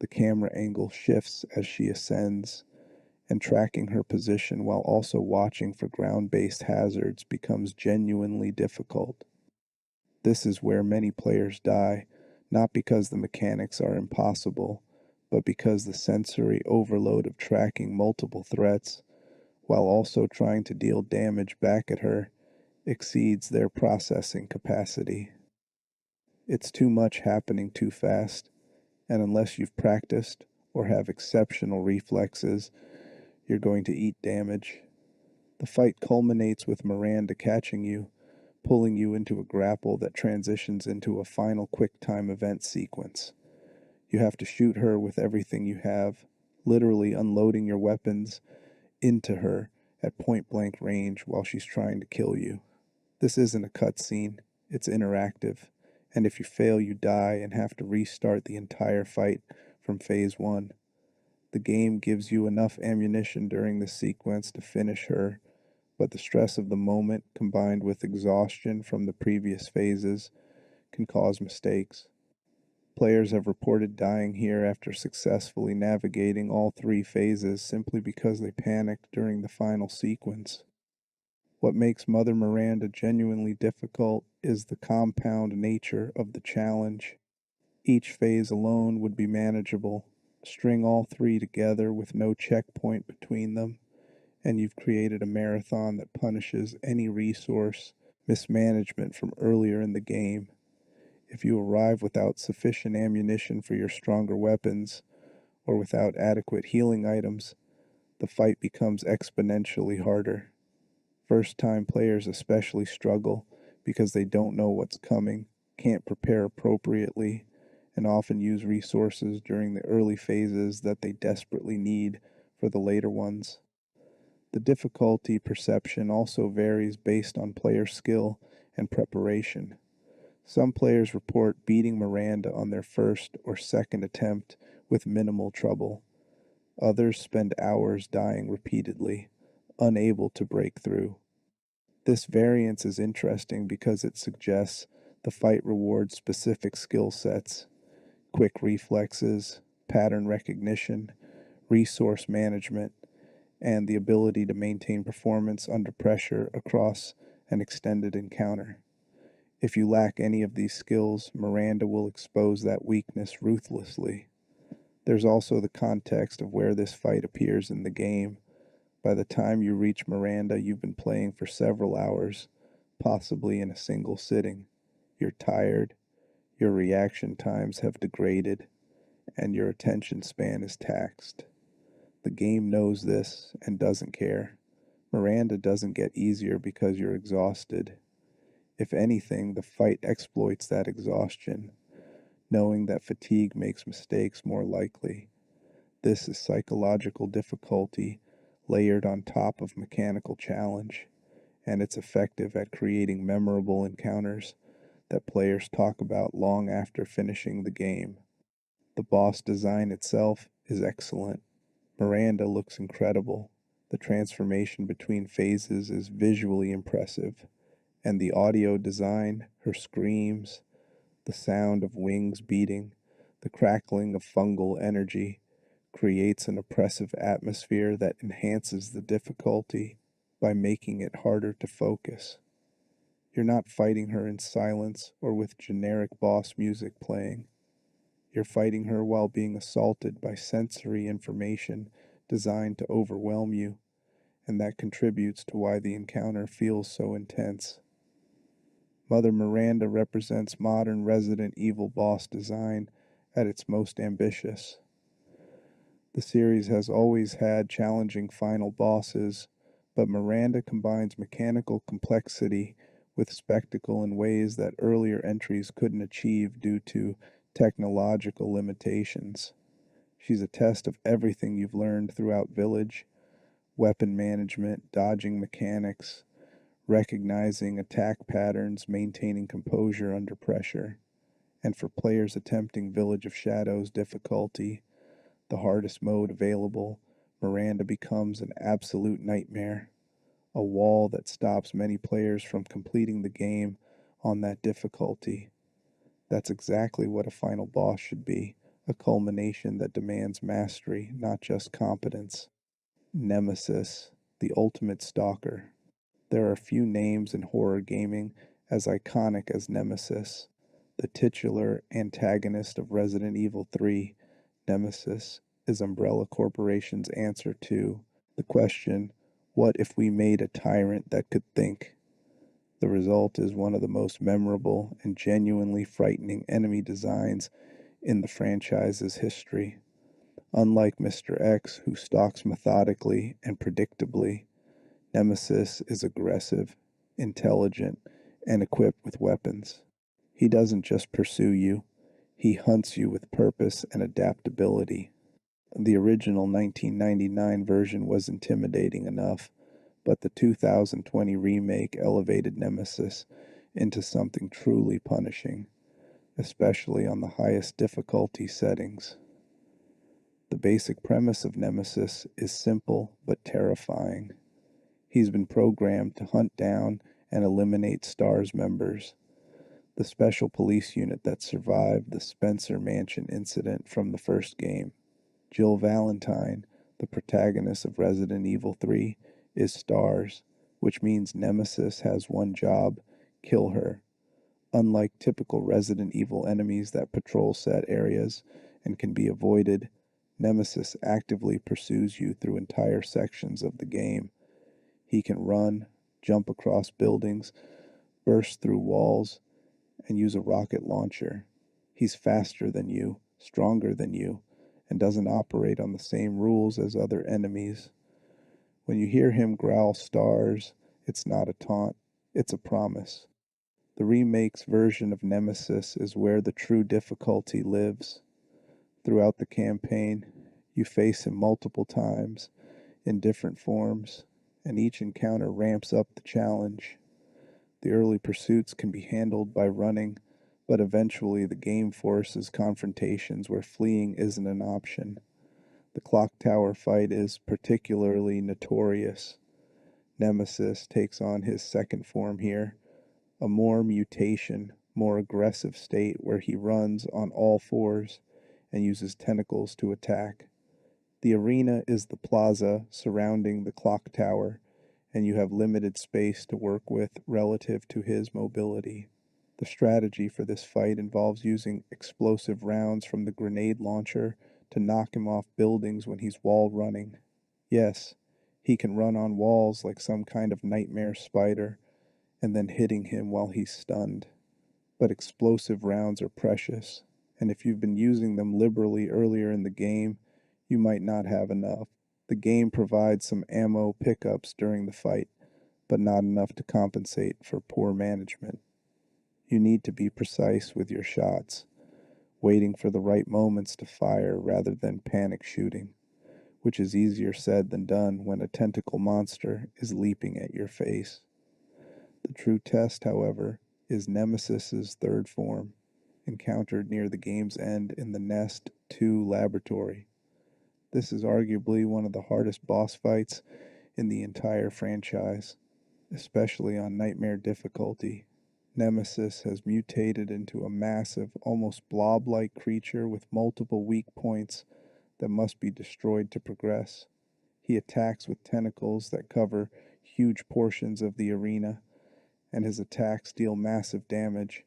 The camera angle shifts as she ascends, and tracking her position while also watching for ground-based hazards becomes genuinely difficult. This is where many players die, not because the mechanics are impossible, but because the sensory overload of tracking multiple threats, while also trying to deal damage back at her, exceeds their processing capacity. It's too much happening too fast, and unless you've practiced or have exceptional reflexes, you're going to eat damage. The fight culminates with Miranda catching you, pulling you into a grapple that transitions into a final quick-time event sequence. You have to shoot her with everything you have, literally unloading your weapons into her at point-blank range while she's trying to kill you. This isn't a cutscene, it's interactive, and if you fail, you die and have to restart the entire fight from phase 1. The game gives you enough ammunition during this sequence to finish her, but the stress of the moment combined with exhaustion from the previous phases can cause mistakes. Players have reported dying here after successfully navigating all 3 phases simply because they panicked during the final sequence. What makes Mother Miranda genuinely difficult is the compound nature of the challenge. Each phase alone would be manageable. String all 3 together with no checkpoint between them, and you've created a marathon that punishes any resource mismanagement from earlier in the game. If you arrive without sufficient ammunition for your stronger weapons, or without adequate healing items, the fight becomes exponentially harder. First-time players especially struggle because they don't know what's coming, can't prepare appropriately, and often use resources during the early phases that they desperately need for the later ones. The difficulty perception also varies based on player skill and preparation. Some players report beating Miranda on their first or second attempt with minimal trouble. Others spend hours dying repeatedly, unable to break through. This variance is interesting because it suggests the fight rewards specific skill sets, quick reflexes, pattern recognition, resource management, and the ability to maintain performance under pressure across an extended encounter. If you lack any of these skills, Miranda will expose that weakness ruthlessly. There's also the context of where this fight appears in the game. By the time you reach Miranda, you've been playing for several hours, possibly in a single sitting. You're tired, your reaction times have degraded, and your attention span is taxed. The game knows this and doesn't care. Miranda doesn't get easier because you're exhausted. If anything, the fight exploits that exhaustion, knowing that fatigue makes mistakes more likely. This is psychological difficulty layered on top of mechanical challenge, and it's effective at creating memorable encounters that players talk about long after finishing the game. The boss design itself is excellent. Miranda looks incredible. The transformation between phases is visually impressive, and the audio design, her screams, the sound of wings beating, the crackling of fungal energy, creates an oppressive atmosphere that enhances the difficulty by making it harder to focus. You're not fighting her in silence or with generic boss music playing. You're fighting her while being assaulted by sensory information designed to overwhelm you, and that contributes to why the encounter feels so intense. Mother Miranda represents modern Resident Evil boss design at its most ambitious. The series has always had challenging final bosses, but Miranda combines mechanical complexity with spectacle in ways that earlier entries couldn't achieve due to technological limitations. She's a test of everything you've learned throughout Village: weapon management, dodging mechanics, recognizing attack patterns, maintaining composure under pressure. And for players attempting Village of Shadows difficulty, the hardest mode available, Miranda becomes an absolute nightmare, a wall that stops many players from completing the game on that difficulty. That's exactly what a final boss should be, a culmination that demands mastery, not just competence. Nemesis, the ultimate stalker. There are few names in horror gaming as iconic as Nemesis, the titular antagonist of Resident Evil 3. Nemesis is Umbrella Corporation's answer to the question, what if we made a tyrant that could think? The result is one of the most memorable and genuinely frightening enemy designs in the franchise's history. Unlike Mr. X, who stalks methodically and predictably, Nemesis is aggressive, intelligent, and equipped with weapons. He doesn't just pursue you, he hunts you with purpose and adaptability. The original 1999 version was intimidating enough, but the 2020 remake elevated Nemesis into something truly punishing, especially on the highest difficulty settings. The basic premise of Nemesis is simple but terrifying. He's been programmed to hunt down and eliminate STARS members, the special police unit that survived the Spencer Mansion incident from the first game. Jill Valentine, the protagonist of Resident Evil 3, is STARS, which means Nemesis has one job: kill her. Unlike typical Resident Evil enemies that patrol set areas and can be avoided, Nemesis actively pursues you through entire sections of the game. He can run, jump across buildings, burst through walls, and use a rocket launcher. He's faster than you, stronger than you, and doesn't operate on the same rules as other enemies. When you hear him growl STARS, it's not a taunt, it's a promise. The remake's version of Nemesis is where the true difficulty lives. Throughout the campaign, you face him multiple times in different forms, and each encounter ramps up the challenge. The early pursuits can be handled by running, but eventually the game forces confrontations where fleeing isn't an option. The clock tower fight is particularly notorious. Nemesis takes on his second form here, a more mutation, more aggressive state where he runs on all fours and uses tentacles to attack. The arena is the plaza surrounding the clock tower, and you have limited space to work with relative to his mobility. The strategy for this fight involves using explosive rounds from the grenade launcher to knock him off buildings when he's wall running. Yes, he can run on walls like some kind of nightmare spider, and then hitting him while he's stunned. But explosive rounds are precious, and if you've been using them liberally earlier in the game, you might not have enough. The game provides some ammo pickups during the fight, but not enough to compensate for poor management. You need to be precise with your shots. waiting for the right moments to fire rather than panic shooting, which is easier said than done when a tentacle monster is leaping at your face. The true test, however, is Nemesis's third form, encountered near the game's end in the Nest 2 laboratory. This is arguably one of the hardest boss fights in the entire franchise, especially on Nightmare difficulty. Nemesis has mutated into a massive, almost blob like creature with multiple weak points that must be destroyed to progress. He attacks with tentacles that cover huge portions of the arena, and his attacks deal massive damage.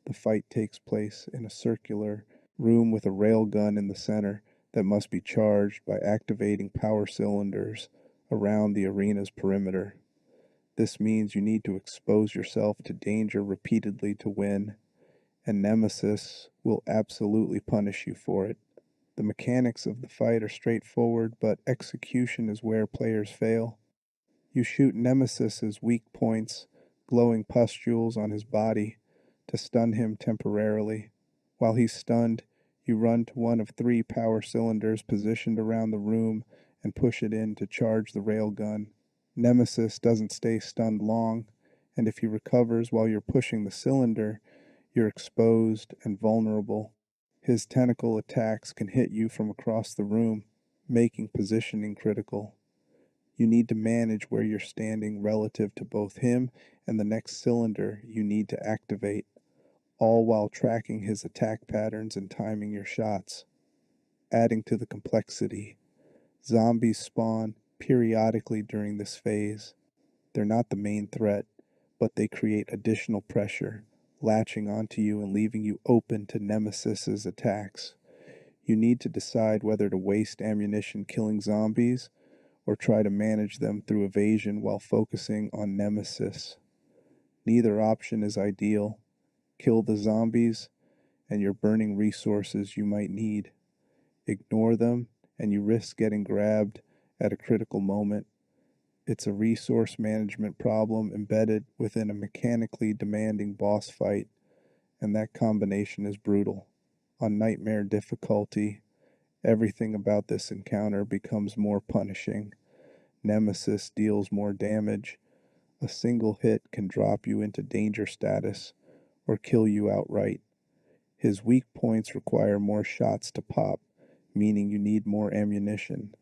The fight takes place in a circular room with a railgun in the center that must be charged by activating power cylinders around the arena's perimeter. This means you need to expose yourself to danger repeatedly to win, and Nemesis will absolutely punish you for it. The mechanics of the fight are straightforward, but execution is where players fail. You shoot Nemesis's weak points, glowing pustules on his body, to stun him temporarily. While he's stunned, you run to one of 3 power cylinders positioned around the room and push it in to charge the railgun. Nemesis doesn't stay stunned long, and if he recovers while you're pushing the cylinder, you're exposed and vulnerable. His tentacle attacks can hit you from across the room, making positioning critical. You need to manage where you're standing relative to both him and the next cylinder you need to activate, all while tracking his attack patterns and timing your shots. Adding to the complexity, zombies spawn periodically during this phase. They're not the main threat, but they create additional pressure, latching onto you and leaving you open to Nemesis's attacks. You need to decide whether to waste ammunition killing zombies or try to manage them through evasion while focusing on Nemesis. Neither option is ideal. Kill the zombies, and you're burning resources you might need. Ignore them, and you risk getting grabbed at a critical moment. It's a resource management problem embedded within a mechanically demanding boss fight, and that combination is brutal. On Nightmare difficulty, everything about this encounter becomes more punishing. Nemesis deals more damage. A single hit can drop you into danger status or kill you outright. His weak points require more shots to pop, meaning you need more ammunition.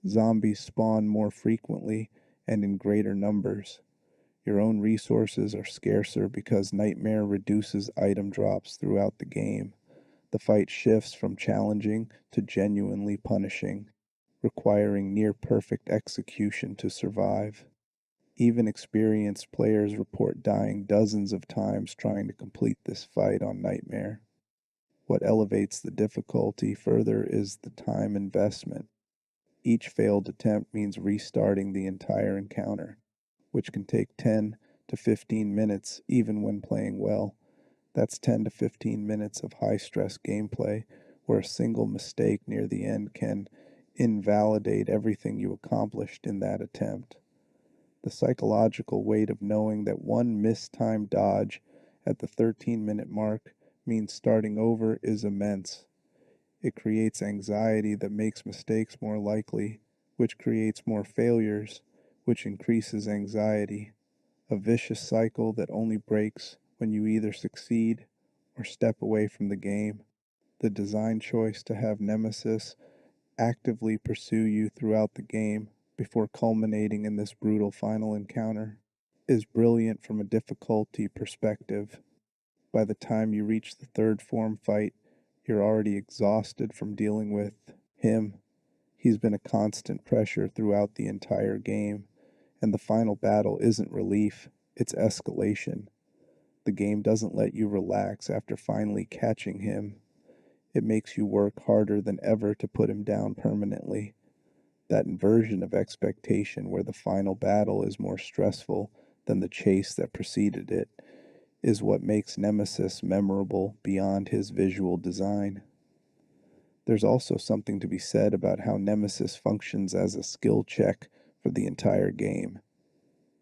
Zombies spawn more frequently and in greater numbers. Your own resources are scarcer because Nightmare reduces item drops throughout the game. The fight shifts from challenging to genuinely punishing, requiring near-perfect execution to survive. Even experienced players report dying dozens of times trying to complete this fight on Nightmare. What elevates the difficulty further is the time investment. Each failed attempt means restarting the entire encounter, which can take 10 to 15 minutes even when playing well. That's 10 to 15 minutes of high-stress gameplay where a single mistake near the end can invalidate everything you accomplished in that attempt. The psychological weight of knowing that one mistimed dodge at the 13-minute mark means starting over is immense. It creates anxiety that makes mistakes more likely, which creates more failures, which increases anxiety. A vicious cycle that only breaks when you either succeed or step away from the game. The design choice to have Nemesis actively pursue you throughout the game before culminating in this brutal final encounter is brilliant from a difficulty perspective. By the time you reach the third form fight, you're already exhausted from dealing with him. He's been a constant pressure throughout the entire game, and the final battle isn't relief, it's escalation. The game doesn't let you relax after finally catching him. It makes you work harder than ever to put him down permanently. That inversion of expectation where the final battle is more stressful than the chase that preceded it is what makes Nemesis memorable beyond his visual design. There's also something to be said about how Nemesis functions as a skill check for the entire game.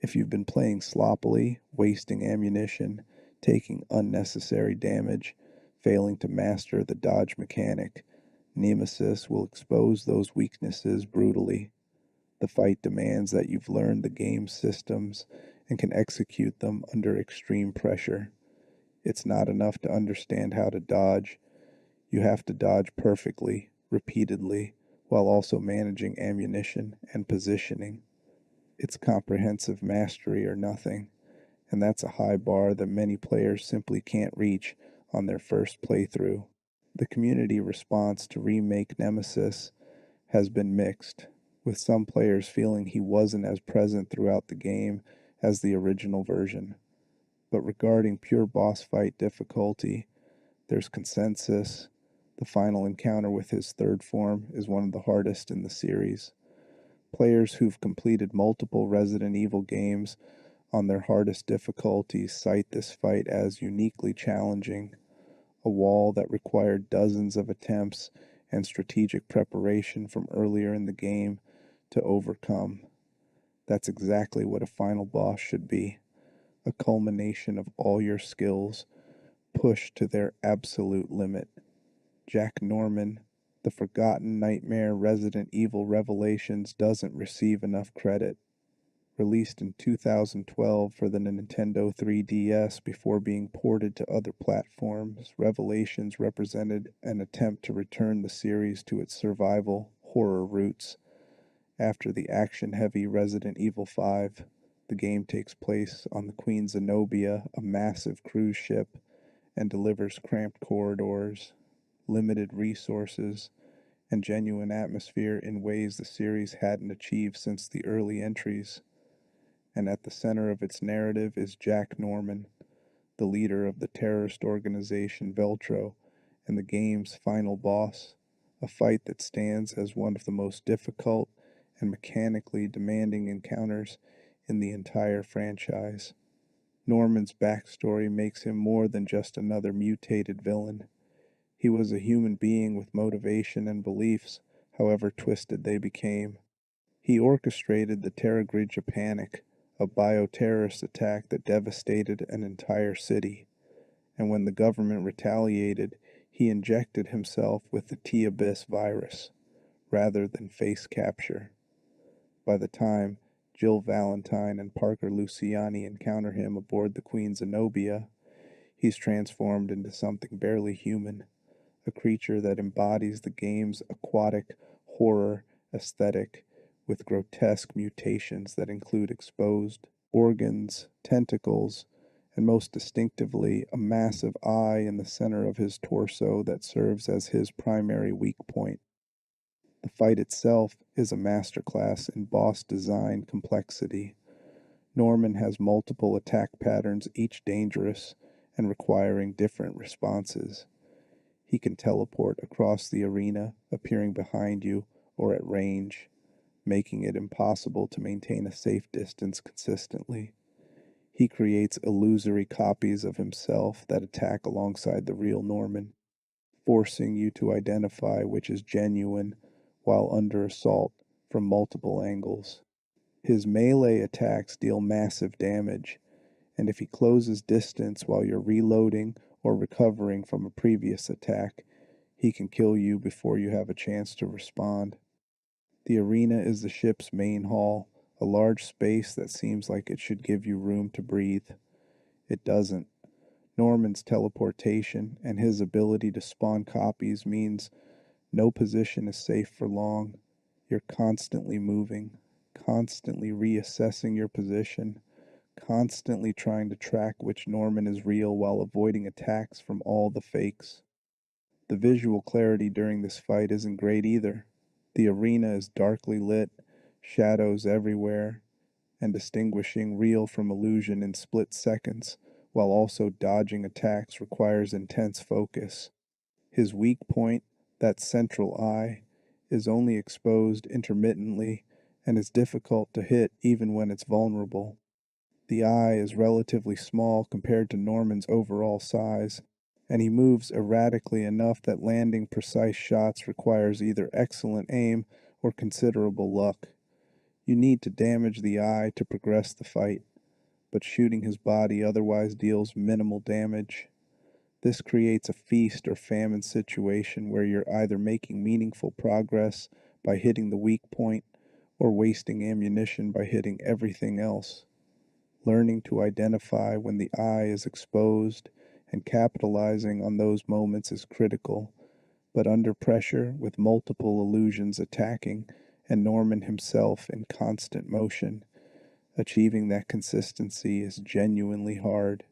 If you've been playing sloppily, wasting ammunition, taking unnecessary damage, Failing to master the dodge mechanic, Nemesis will expose those weaknesses brutally. The fight demands that you've learned the game's systems and can execute them under extreme pressure. It's not enough to understand how to dodge. You have to dodge perfectly, repeatedly, while also managing ammunition and positioning. It's comprehensive mastery or nothing, and that's a high bar that many players simply can't reach on their first playthrough. The community response to Remake Nemesis has been mixed, with some players feeling he wasn't as present throughout the game as the original version. But regarding pure boss fight difficulty, there's consensus. The final encounter with his third form is one of the hardest in the series. Players who've completed multiple Resident Evil games on their hardest difficulties cite this fight as uniquely challenging, a wall that required dozens of attempts and strategic preparation from earlier in the game to overcome. That's exactly what a final boss should be, a culmination of all your skills pushed to their absolute limit. Jack Norman, the forgotten nightmare Resident Evil Revelations doesn't receive enough credit. Released in 2012 for the Nintendo 3DS before being ported to other platforms, Revelations represented an attempt to return the series to its survival horror roots. After the action-heavy Resident Evil 5, the game takes place on the Queen Zenobia, a massive cruise ship, and delivers cramped corridors, limited resources, and genuine atmosphere in ways the series hadn't achieved since the early entries. And at the center of its narrative is Jack Norman, the leader of the terrorist organization Veltro, and the game's final boss, a fight that stands as one of the most difficult and mechanically demanding encounters in the entire franchise. Norman's backstory makes him more than just another mutated villain. He was a human being with motivation and beliefs, however twisted they became. He orchestrated the Terra Grigia Panic, a bioterrorist attack that devastated an entire city, and when the government retaliated, he injected himself with the T-Abyss virus, rather than face capture. By the time Jill Valentine and Parker Luciani encounter him aboard the Queen Zenobia, he's transformed into something barely human, a creature that embodies the game's aquatic horror aesthetic with grotesque mutations that include exposed organs, tentacles, and most distinctively, a massive eye in the center of his torso that serves as his primary weak point. The fight itself is a masterclass in boss design complexity. Norman has multiple attack patterns, each dangerous and requiring different responses. He can teleport across the arena, appearing behind you or at range, making it impossible to maintain a safe distance consistently. He creates illusory copies of himself that attack alongside the real Norman, forcing you to identify which is genuine while under assault from multiple angles. His melee attacks deal massive damage, and if he closes distance while you're reloading or recovering from a previous attack, he can kill you before you have a chance to respond. The arena is the ship's main hall, a large space that seems like it should give you room to breathe. It doesn't. Norman's teleportation and his ability to spawn copies means no position is safe for long. You're constantly moving, constantly reassessing your position, constantly trying to track which Norman is real while avoiding attacks from all the fakes. The visual clarity during this fight isn't great either. The arena is darkly lit, shadows everywhere, and distinguishing real from illusion in split seconds, while also dodging attacks requires intense focus. His weak point, that central eye, is only exposed intermittently and is difficult to hit even when it's vulnerable. The eye is relatively small compared to Norman's overall size, and he moves erratically enough that landing precise shots requires either excellent aim or considerable luck. You need to damage the eye to progress the fight, but shooting his body otherwise deals minimal damage. This creates a feast or famine situation where you're either making meaningful progress by hitting the weak point or wasting ammunition by hitting everything else. Learning to identify when the eye is exposed and capitalizing on those moments is critical, but under pressure, with multiple illusions attacking and Norman himself in constant motion, achieving that consistency is genuinely hard.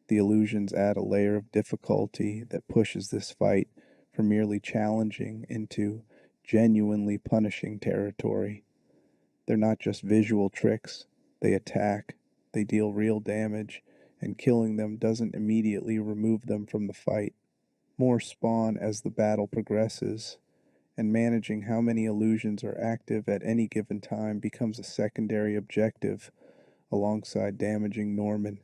The illusions add a layer of difficulty that pushes this fight from merely challenging into genuinely punishing territory. They're not just visual tricks, they attack, they deal real damage, and killing them doesn't immediately remove them from the fight. More spawn as the battle progresses, and managing how many illusions are active at any given time becomes a secondary objective alongside damaging Norman.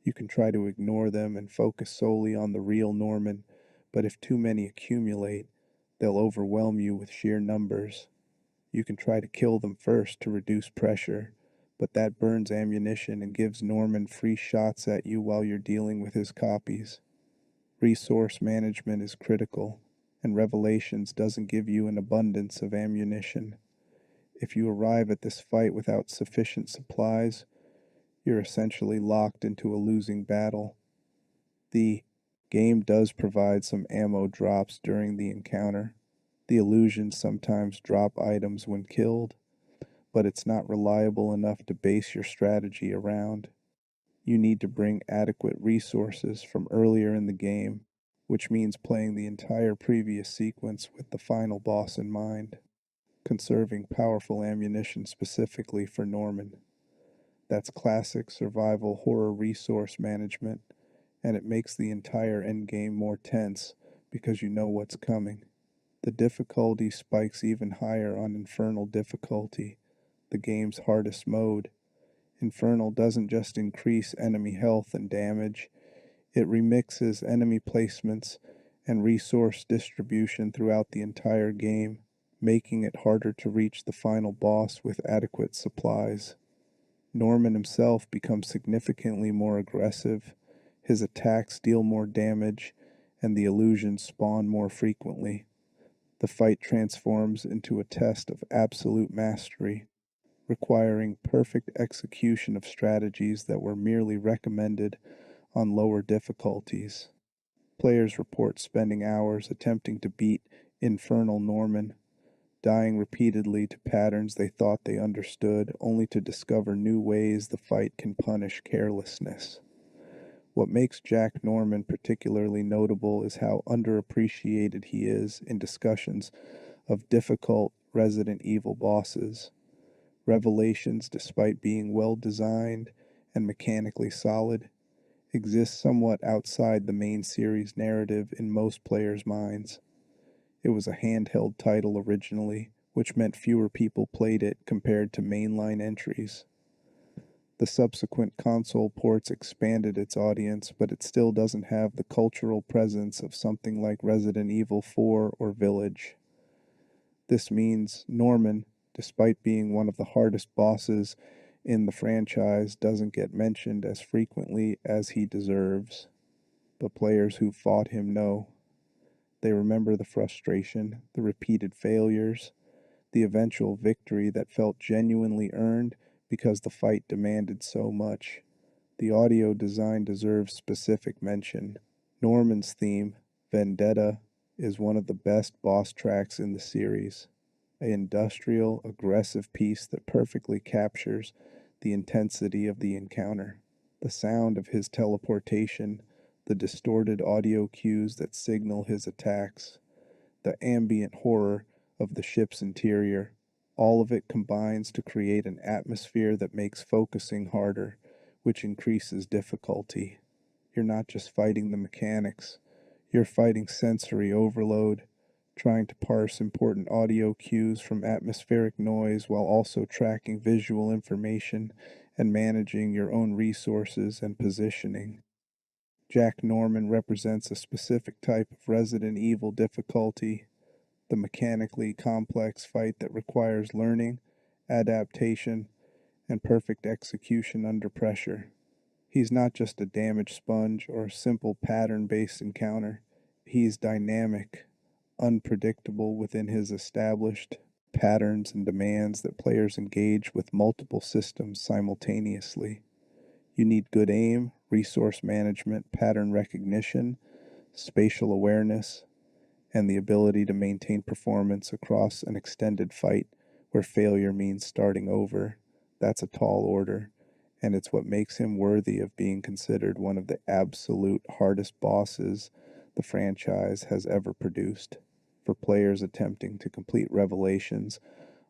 You can try to ignore them and focus solely on the real Norman, but if too many accumulate, they'll overwhelm you with sheer numbers. You can try to kill them first to reduce pressure, but that burns ammunition and gives Norman free shots at you while you're dealing with his copies. Resource management is critical, and Revelations doesn't give you an abundance of ammunition. If you arrive at this fight without sufficient supplies, you're essentially locked into a losing battle. The game does provide some ammo drops during the encounter. The illusions sometimes drop items when killed, but it's not reliable enough to base your strategy around. You need to bring adequate resources from earlier in the game, which means playing the entire previous sequence with the final boss in mind, conserving powerful ammunition specifically for Norman. That's classic survival horror resource management, and it makes the entire endgame more tense because you know what's coming. The difficulty spikes even higher on Infernal difficulty, the game's hardest mode. Infernal doesn't just increase enemy health and damage, it remixes enemy placements and resource distribution throughout the entire game, making it harder to reach the final boss with adequate supplies. Norman himself becomes significantly more aggressive, his attacks deal more damage, and the illusions spawn more frequently. The fight transforms into a test of absolute mastery, requiring perfect execution of strategies that were merely recommended on lower difficulties. Players report spending hours attempting to beat Infernal Norman, dying repeatedly to patterns they thought they understood, only to discover new ways the fight can punish carelessness. What makes Jack Norman particularly notable is how underappreciated he is in discussions of difficult Resident Evil bosses. Revelations, despite being well designed and mechanically solid, exists somewhat outside the main series narrative in most players' minds. It was a handheld title originally, which meant fewer people played it compared to mainline entries. The subsequent console ports expanded its audience, but it still doesn't have the cultural presence of something like Resident Evil 4 or Village. This means Norman, despite being one of the hardest bosses in the franchise, doesn't get mentioned as frequently as he deserves. But players who fought him know. They remember the frustration, the repeated failures, the eventual victory that felt genuinely earned because the fight demanded so much. The audio design deserves specific mention. Norman's theme, Vendetta, is one of the best boss tracks in the series. An industrial, aggressive piece that perfectly captures the intensity of the encounter. The sound of his teleportation, the distorted audio cues that signal his attacks, the ambient horror of the ship's interior, all of it combines to create an atmosphere that makes focusing harder, which increases difficulty. You're not just fighting the mechanics, you're fighting sensory overload, trying to parse important audio cues from atmospheric noise while also tracking visual information and managing your own resources and positioning. Jack Norman represents a specific type of Resident Evil difficulty, the mechanically complex fight that requires learning, adaptation, and perfect execution under pressure. He's not just a damage sponge or a simple pattern based encounter. He's dynamic, unpredictable within his established patterns and demands that players engage with multiple systems simultaneously. You need good aim, resource management, pattern recognition, spatial awareness, and the ability to maintain performance across an extended fight where failure means starting over. That's a tall order, and it's what makes him worthy of being considered one of the absolute hardest bosses the franchise has ever produced. For players attempting to complete revelations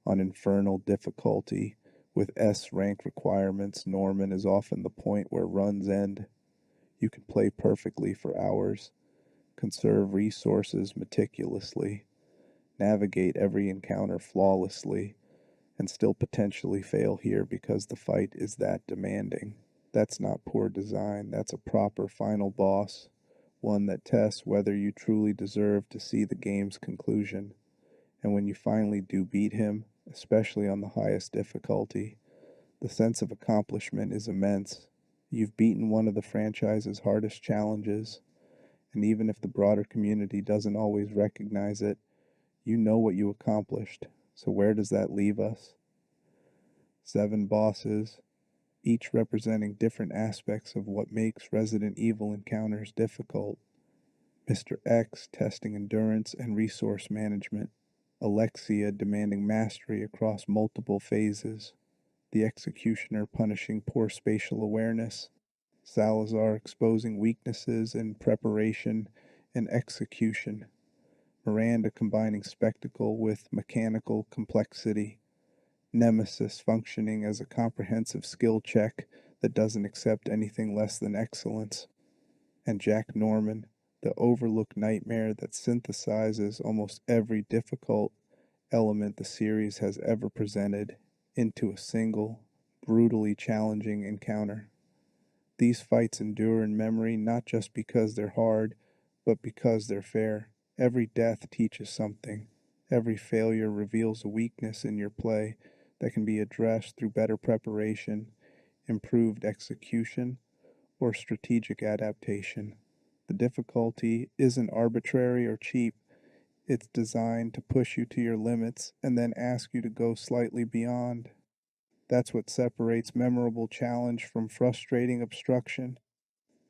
on infernal difficulty with S rank requirements, Norman is often the point where runs end. You can play perfectly for hours, conserve resources meticulously, navigate every encounter flawlessly, and still potentially fail here because the fight is that demanding. That's not poor design, that's a proper final boss, one that tests whether you truly deserve to see the game's conclusion. And when you finally do beat him, especially on the highest difficulty, the sense of accomplishment is immense. You've beaten one of the franchise's hardest challenges, and even if the broader community doesn't always recognize it, you know what you accomplished. So where does that leave us? 7 bosses, each representing different aspects of what makes Resident Evil encounters difficult. Mr. X testing endurance and resource management. Alexia demanding mastery across multiple phases. The Executioner punishing poor spatial awareness. Salazar exposing weaknesses in preparation and execution. Miranda combining spectacle with mechanical complexity. Nemesis functioning as a comprehensive skill check that doesn't accept anything less than excellence. And Jack Norman, the overlooked nightmare that synthesizes almost every difficult element the series has ever presented into a single, brutally challenging encounter. These fights endure in memory not just because they're hard, but because they're fair. Every death teaches something. Every failure reveals a weakness in your play that can be addressed through better preparation, improved execution, or strategic adaptation. The difficulty isn't arbitrary or cheap. It's designed to push you to your limits and then ask you to go slightly beyond. That's what separates memorable challenge from frustrating obstruction.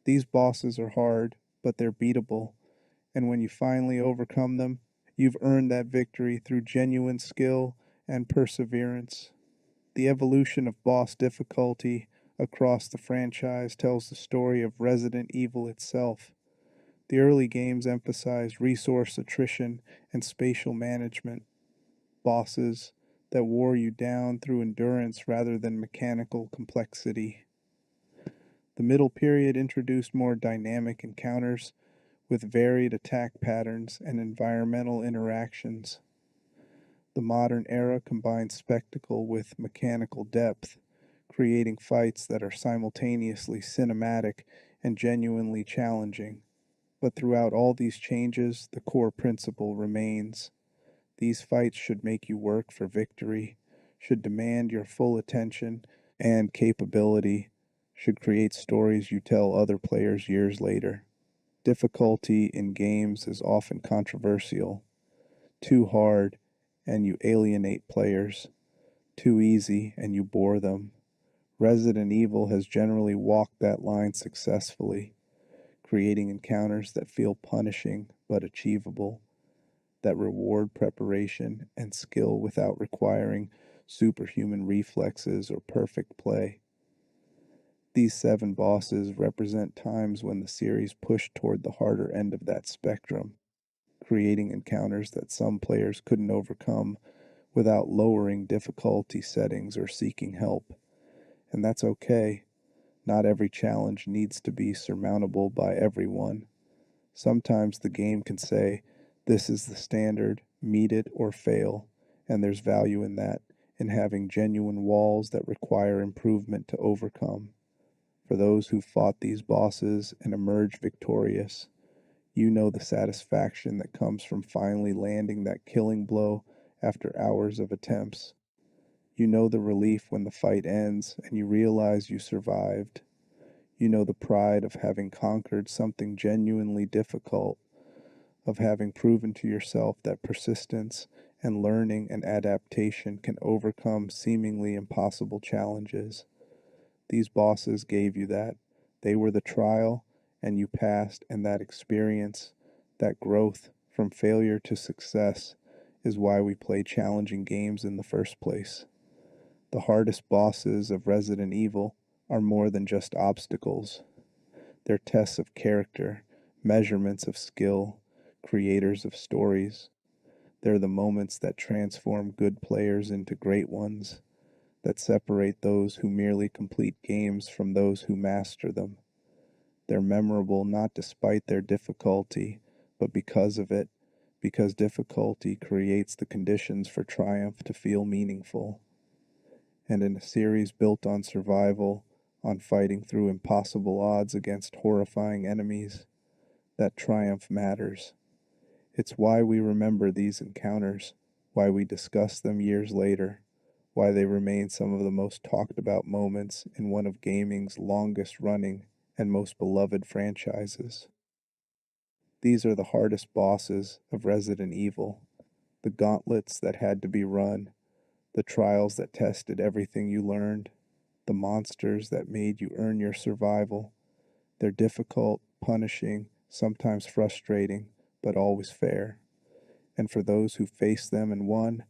These bosses are hard, but they're beatable, and when you finally overcome them, you've earned that victory through genuine skill and perseverance. The evolution of boss difficulty across the franchise tells the story of Resident Evil itself. The early games emphasized resource attrition and spatial management, bosses that wore you down through endurance rather than mechanical complexity. The middle period introduced more dynamic encounters with varied attack patterns and environmental interactions. The modern era combines spectacle with mechanical depth, creating fights that are simultaneously cinematic and genuinely challenging. But throughout all these changes, the core principle remains. These fights should make you work for victory, should demand your full attention and capability, should create stories you tell other players years later. Difficulty in games is often controversial. Too hard, and you alienate players. Too easy, and you bore them. Resident Evil has generally walked that line successfully, creating encounters that feel punishing but achievable, that reward preparation and skill without requiring superhuman reflexes or perfect play. These 7 bosses represent times when the series pushed toward the harder end of that spectrum, creating encounters that some players couldn't overcome without lowering difficulty settings or seeking help. And that's okay. Not every challenge needs to be surmountable by everyone. Sometimes the game can say, this is the standard, meet it or fail, and there's value in that, in having genuine walls that require improvement to overcome. For those who fought these bosses and emerged victorious, you know the satisfaction that comes from finally landing that killing blow after hours of attempts. You know the relief when the fight ends and you realize you survived. You know the pride of having conquered something genuinely difficult, of having proven to yourself that persistence and learning and adaptation can overcome seemingly impossible challenges. These bosses gave you that. They were the trial, and you passed, and that experience, that growth from failure to success, is why we play challenging games in the first place. The hardest bosses of Resident Evil are more than just obstacles. They're tests of character, measurements of skill, creators of stories. They're the moments that transform good players into great ones, that separate those who merely complete games from those who master them. They're memorable not despite their difficulty, but because of it, because difficulty creates the conditions for triumph to feel meaningful. And in a series built on survival, on fighting through impossible odds against horrifying enemies, that triumph matters. It's why we remember these encounters, why we discuss them years later, why they remain some of the most talked about moments in one of gaming's longest running and most beloved franchises. These are the hardest bosses of Resident Evil, the gauntlets that had to be run, the trials that tested everything you learned, the monsters that made you earn your survival. They're difficult, punishing, sometimes frustrating, but always fair. And for those who faced them and won,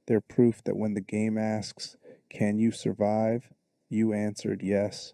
they're proof that when the game asks, "Can you survive?" you answered yes.